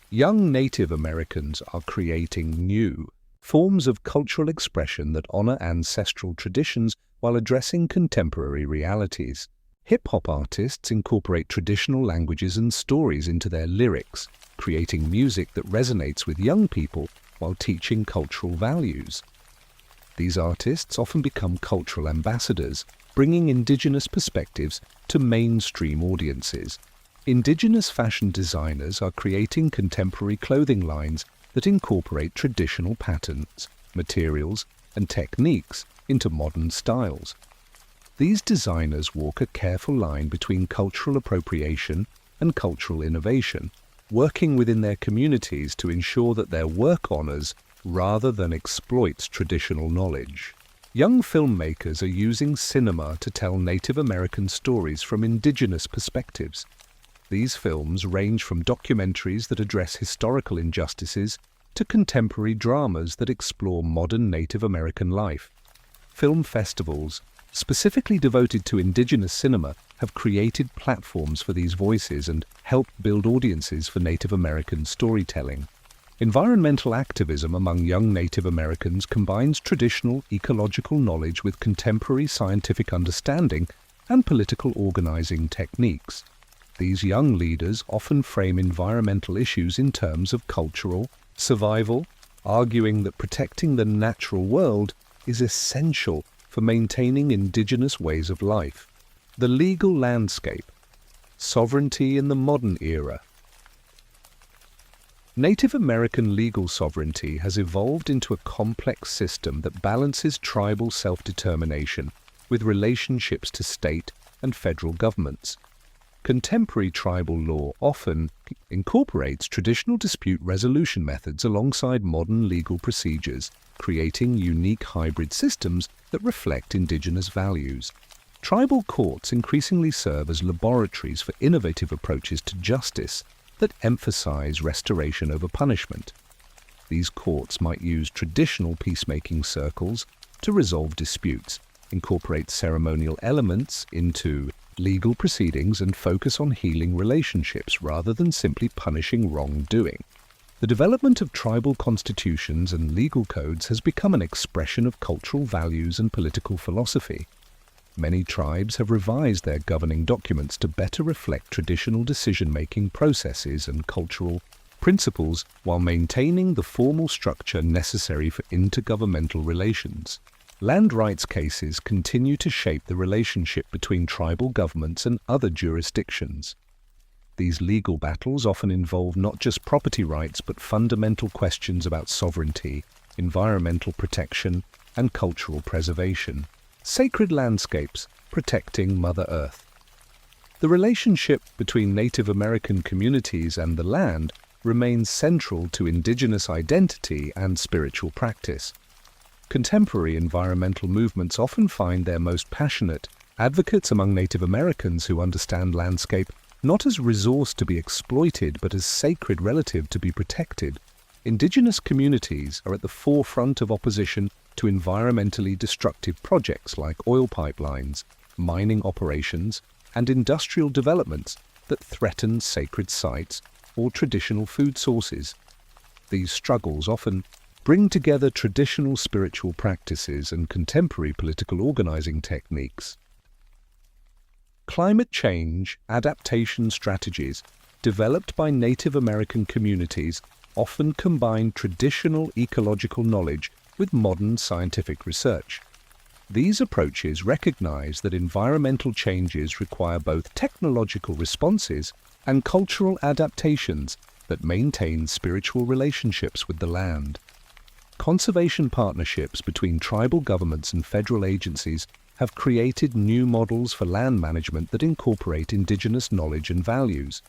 Young Native Americans are creating new forms of cultural expression that honor ancestral traditions while addressing contemporary realities. Hip-hop artists incorporate traditional languages and stories into their lyrics, creating music that resonates with young people while teaching cultural values. These artists often become cultural ambassadors, bringing indigenous perspectives to mainstream audiences. Indigenous fashion designers are creating contemporary clothing lines that incorporate traditional patterns, materials, and techniques into modern styles. These designers walk a careful line between cultural appropriation and cultural innovation, working within their communities to ensure that their work honors rather than exploits traditional knowledge. Young filmmakers are using cinema to tell Native American stories from indigenous perspectives. These films range from documentaries that address historical injustices to contemporary dramas that explore modern Native American life. Film festivals, specifically devoted to indigenous cinema, have created platforms for these voices and helped build audiences for Native American storytelling. Environmental activism among young Native Americans combines traditional ecological knowledge with contemporary scientific understanding and political organizing techniques. These young leaders often frame environmental issues in terms of cultural survival, arguing that protecting the natural world is essential for maintaining indigenous ways of life. The legal landscape. Sovereignty in the modern era. Native American legal sovereignty has evolved into a complex system that balances tribal self-determination with relationships to state and federal governments. Contemporary tribal law often incorporates traditional dispute resolution methods alongside modern legal procedures, creating unique hybrid systems that reflect Indigenous values. Tribal courts increasingly serve as laboratories for innovative approaches to justice that emphasize restoration over punishment. These courts might use traditional peacemaking circles to resolve disputes, incorporate ceremonial elements into legal proceedings, and focus on healing relationships rather than simply punishing wrongdoing. The development of tribal constitutions and legal codes has become an expression of cultural values and political philosophy. Many tribes have revised their governing documents to better reflect traditional decision-making processes and cultural principles while maintaining the formal structure necessary for intergovernmental relations. Land rights cases continue to shape the relationship between tribal governments and other jurisdictions. These legal battles often involve not just property rights but fundamental questions about sovereignty, environmental protection, and cultural preservation. Sacred landscapes protecting Mother Earth. The relationship between Native American communities and the land remains central to Indigenous identity and spiritual practice. Contemporary environmental movements often find their most passionate advocates among Native Americans who understand landscape not as resource to be exploited but as sacred relative to be protected. Indigenous communities are at the forefront of opposition to environmentally destructive projects like oil pipelines, mining operations, and industrial developments that threaten sacred sites or traditional food sources. These struggles often bring together traditional spiritual practices and contemporary political organizing techniques. Climate change adaptation strategies developed by Native American communities often combine traditional ecological knowledge with modern scientific research. These approaches recognize that environmental changes require both technological responses and cultural adaptations that maintain spiritual relationships with the land. Conservation partnerships between tribal governments and federal agencies have created new models for land management that incorporate Indigenous knowledge and values.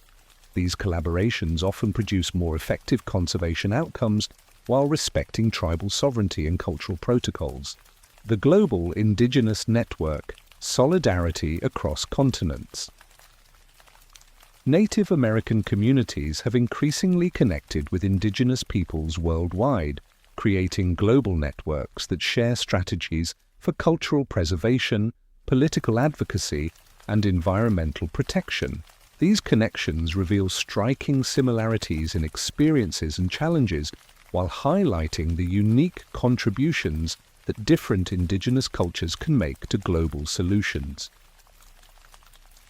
These collaborations often produce more effective conservation outcomes while respecting tribal sovereignty and cultural protocols. The global Indigenous network, solidarity across continents. Native American communities have increasingly connected with Indigenous peoples worldwide, creating global networks that share strategies for cultural preservation, political advocacy, and environmental protection. These connections reveal striking similarities in experiences and challenges while highlighting the unique contributions that different Indigenous cultures can make to global solutions.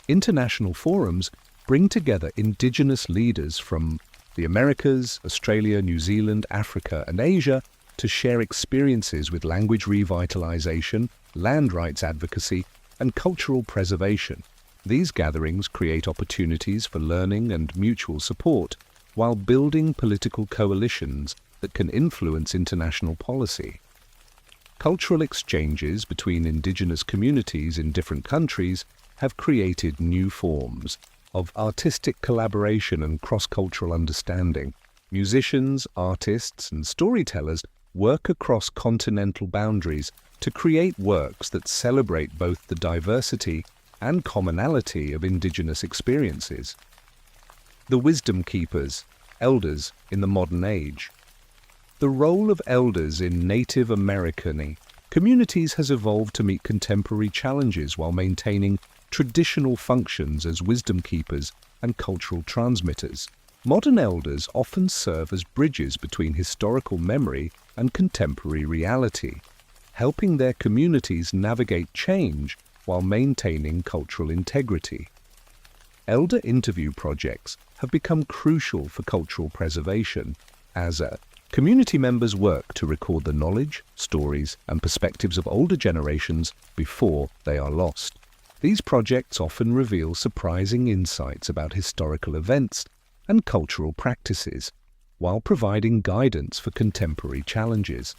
International forums bring together Indigenous leaders from the Americas, Australia, New Zealand, Africa, and Asia to share experiences with language revitalization, land rights advocacy, and cultural preservation. These gatherings create opportunities for learning and mutual support while building political coalitions that can influence international policy. Cultural exchanges between Indigenous communities in different countries have created new forms of artistic collaboration and cross-cultural understanding. Musicians, artists, and storytellers work across continental boundaries to create works that celebrate both the diversity and commonality of Indigenous experiences. The wisdom keepers, elders in the modern age. The role of elders in Native American communities has evolved to meet contemporary challenges while maintaining traditional functions as wisdom keepers and cultural transmitters. Modern elders often serve as bridges between historical memory and contemporary reality, helping their communities navigate change while maintaining cultural integrity. Elder interview projects have become crucial for cultural preservation as community members work to record the knowledge, stories, and perspectives of older generations before they are lost. These projects often reveal surprising insights about historical events and cultural practices, while providing guidance for contemporary challenges.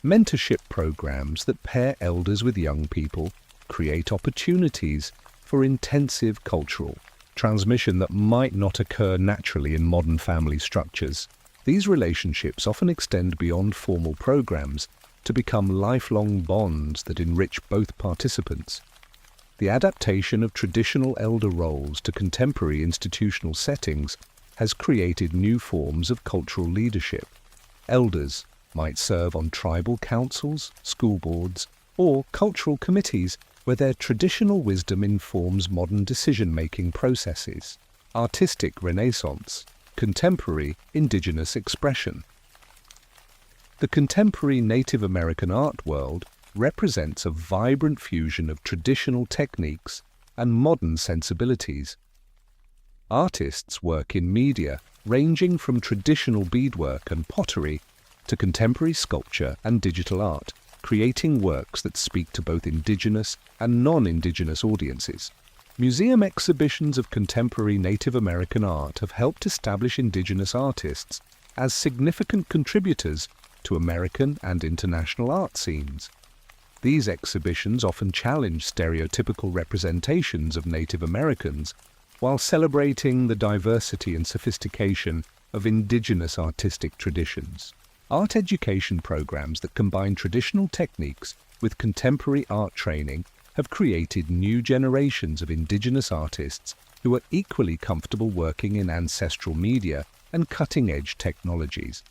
Mentorship programs that pair elders with young people create opportunities for intensive cultural transmission that might not occur naturally in modern family structures. These relationships often extend beyond formal programs to become lifelong bonds that enrich both participants. The adaptation of traditional elder roles to contemporary institutional settings has created new forms of cultural leadership. Elders might serve on tribal councils, school boards, or cultural committees where their traditional wisdom informs modern decision-making processes. Artistic renaissance, contemporary Indigenous expression. The contemporary Native American art world represents a vibrant fusion of traditional techniques and modern sensibilities. Artists work in media ranging from traditional beadwork and pottery to contemporary sculpture and digital art, creating works that speak to both Indigenous and non-Indigenous audiences. Museum exhibitions of contemporary Native American art have helped establish Indigenous artists as significant contributors to American and international art scenes. These exhibitions often challenge stereotypical representations of Native Americans while celebrating the diversity and sophistication of Indigenous artistic traditions. Art education programs that combine traditional techniques with contemporary art training have created new generations of Indigenous artists who are equally comfortable working in ancestral media and cutting-edge technologies.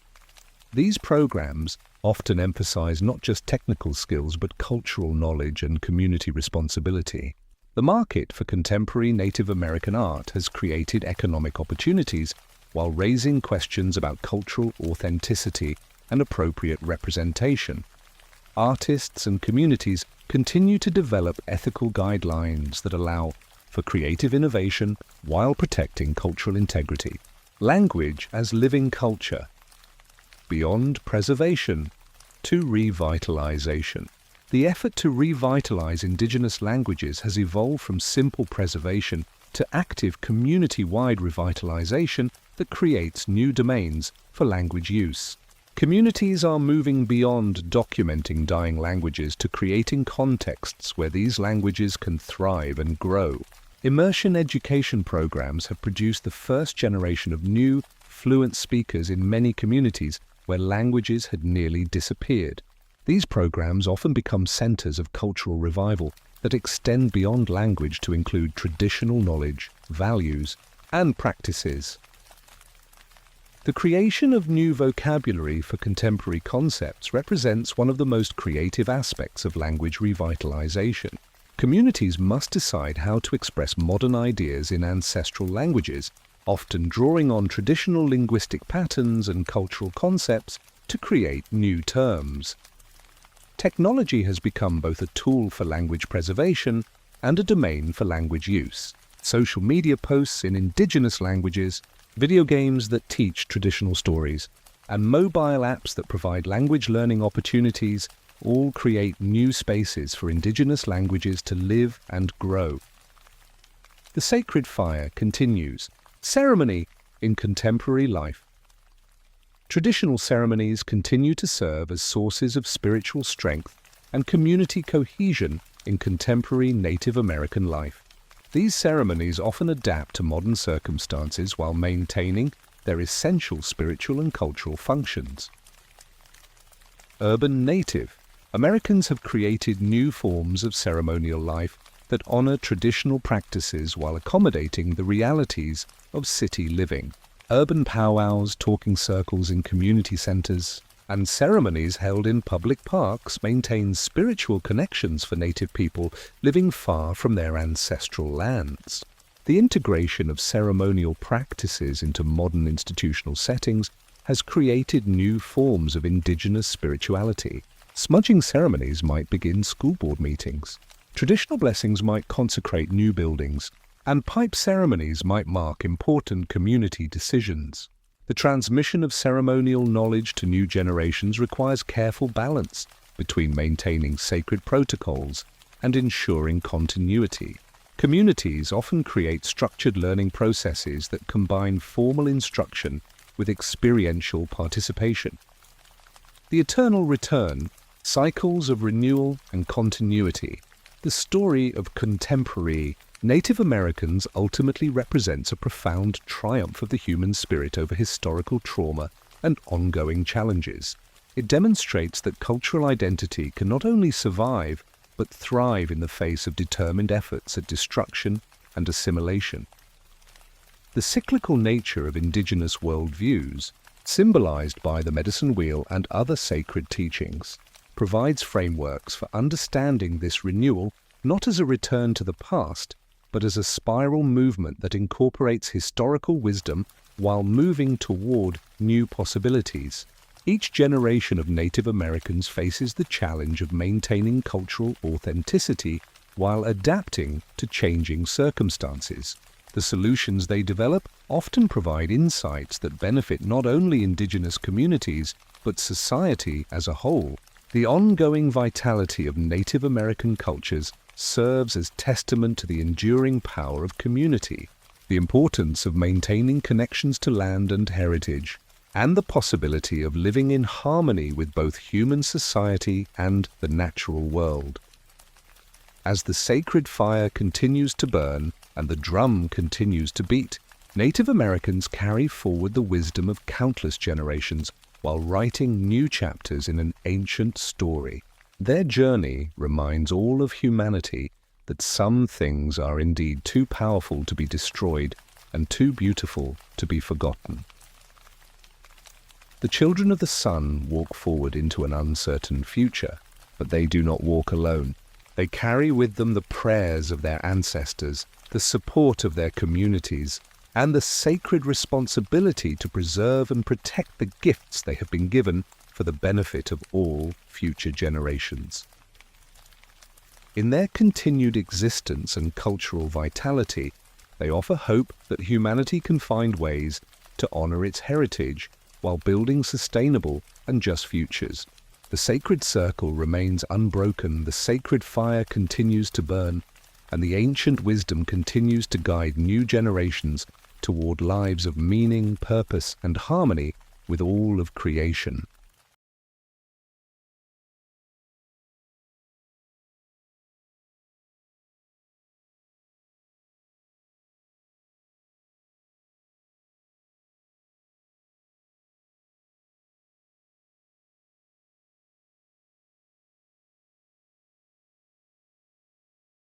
These programs often emphasize not just technical skills but cultural knowledge and community responsibility. The market for contemporary Native American art has created economic opportunities while raising questions about cultural authenticity and appropriate representation. Artists and communities continue to develop ethical guidelines that allow for creative innovation while protecting cultural integrity. Language as living culture. Beyond preservation to revitalization. The effort to revitalize Indigenous languages has evolved from simple preservation to active community-wide revitalization that creates new domains for language use. Communities are moving beyond documenting dying languages to creating contexts where these languages can thrive and grow. Immersion education programs have produced the first generation of new, fluent speakers in many communities where languages had nearly disappeared. These programs often become centers of cultural revival that extend beyond language to include traditional knowledge, values, and practices. The creation of new vocabulary for contemporary concepts represents one of the most creative aspects of language revitalization. Communities must decide how to express modern ideas in ancestral languages, often drawing on traditional linguistic patterns and cultural concepts to create new terms. Technology has become both a tool for language preservation and a domain for language use. Social media posts in Indigenous languages, video games that teach traditional stories, and mobile apps that provide language learning opportunities all create new spaces for Indigenous languages to live and grow. The sacred fire continues. Ceremony in contemporary life. Traditional ceremonies continue to serve as sources of spiritual strength and community cohesion in contemporary Native American life. These ceremonies often adapt to modern circumstances while maintaining their essential spiritual and cultural functions. Urban Native Americans have created new forms of ceremonial life that honor traditional practices while accommodating the realities of city living. Urban powwows, talking circles in community centers, and ceremonies held in public parks maintain spiritual connections for Native people living far from their ancestral lands. The integration of ceremonial practices into modern institutional settings has created new forms of Indigenous spirituality. Smudging ceremonies might begin school board meetings. Traditional blessings might consecrate new buildings, and pipe ceremonies might mark important community decisions. The transmission of ceremonial knowledge to new generations requires careful balance between maintaining sacred protocols and ensuring continuity. Communities often create structured learning processes that combine formal instruction with experiential participation. The eternal return, cycles of renewal and continuity, the story of contemporary Native Americans ultimately represents a profound triumph of the human spirit over historical trauma and ongoing challenges. It demonstrates that cultural identity can not only survive, but thrive in the face of determined efforts at destruction and assimilation. The cyclical nature of indigenous worldviews, symbolized by the medicine wheel and other sacred teachings, provides frameworks for understanding this renewal not as a return to the past, but as a spiral movement that incorporates historical wisdom while moving toward new possibilities. Each generation of Native Americans faces the challenge of maintaining cultural authenticity while adapting to changing circumstances. The solutions they develop often provide insights that benefit not only indigenous communities, but society as a whole. The ongoing vitality of Native American cultures serves as testament to the enduring power of community, the importance of maintaining connections to land and heritage, and the possibility of living in harmony with both human society and the natural world. As the sacred fire continues to burn and the drum continues to beat, Native Americans carry forward the wisdom of countless generations while writing new chapters in an ancient story. Their journey reminds all of humanity that some things are indeed too powerful to be destroyed and too beautiful to be forgotten. The children of the sun walk forward into an uncertain future, but they do not walk alone. They carry with them the prayers of their ancestors, the support of their communities, and the sacred responsibility to preserve and protect the gifts they have been given for the benefit of all future generations. In their continued existence and cultural vitality, they offer hope that humanity can find ways to honor its heritage while building sustainable and just futures. The sacred circle remains unbroken, the sacred fire continues to burn, and the ancient wisdom continues to guide new generations toward lives of meaning, purpose, and harmony with all of creation.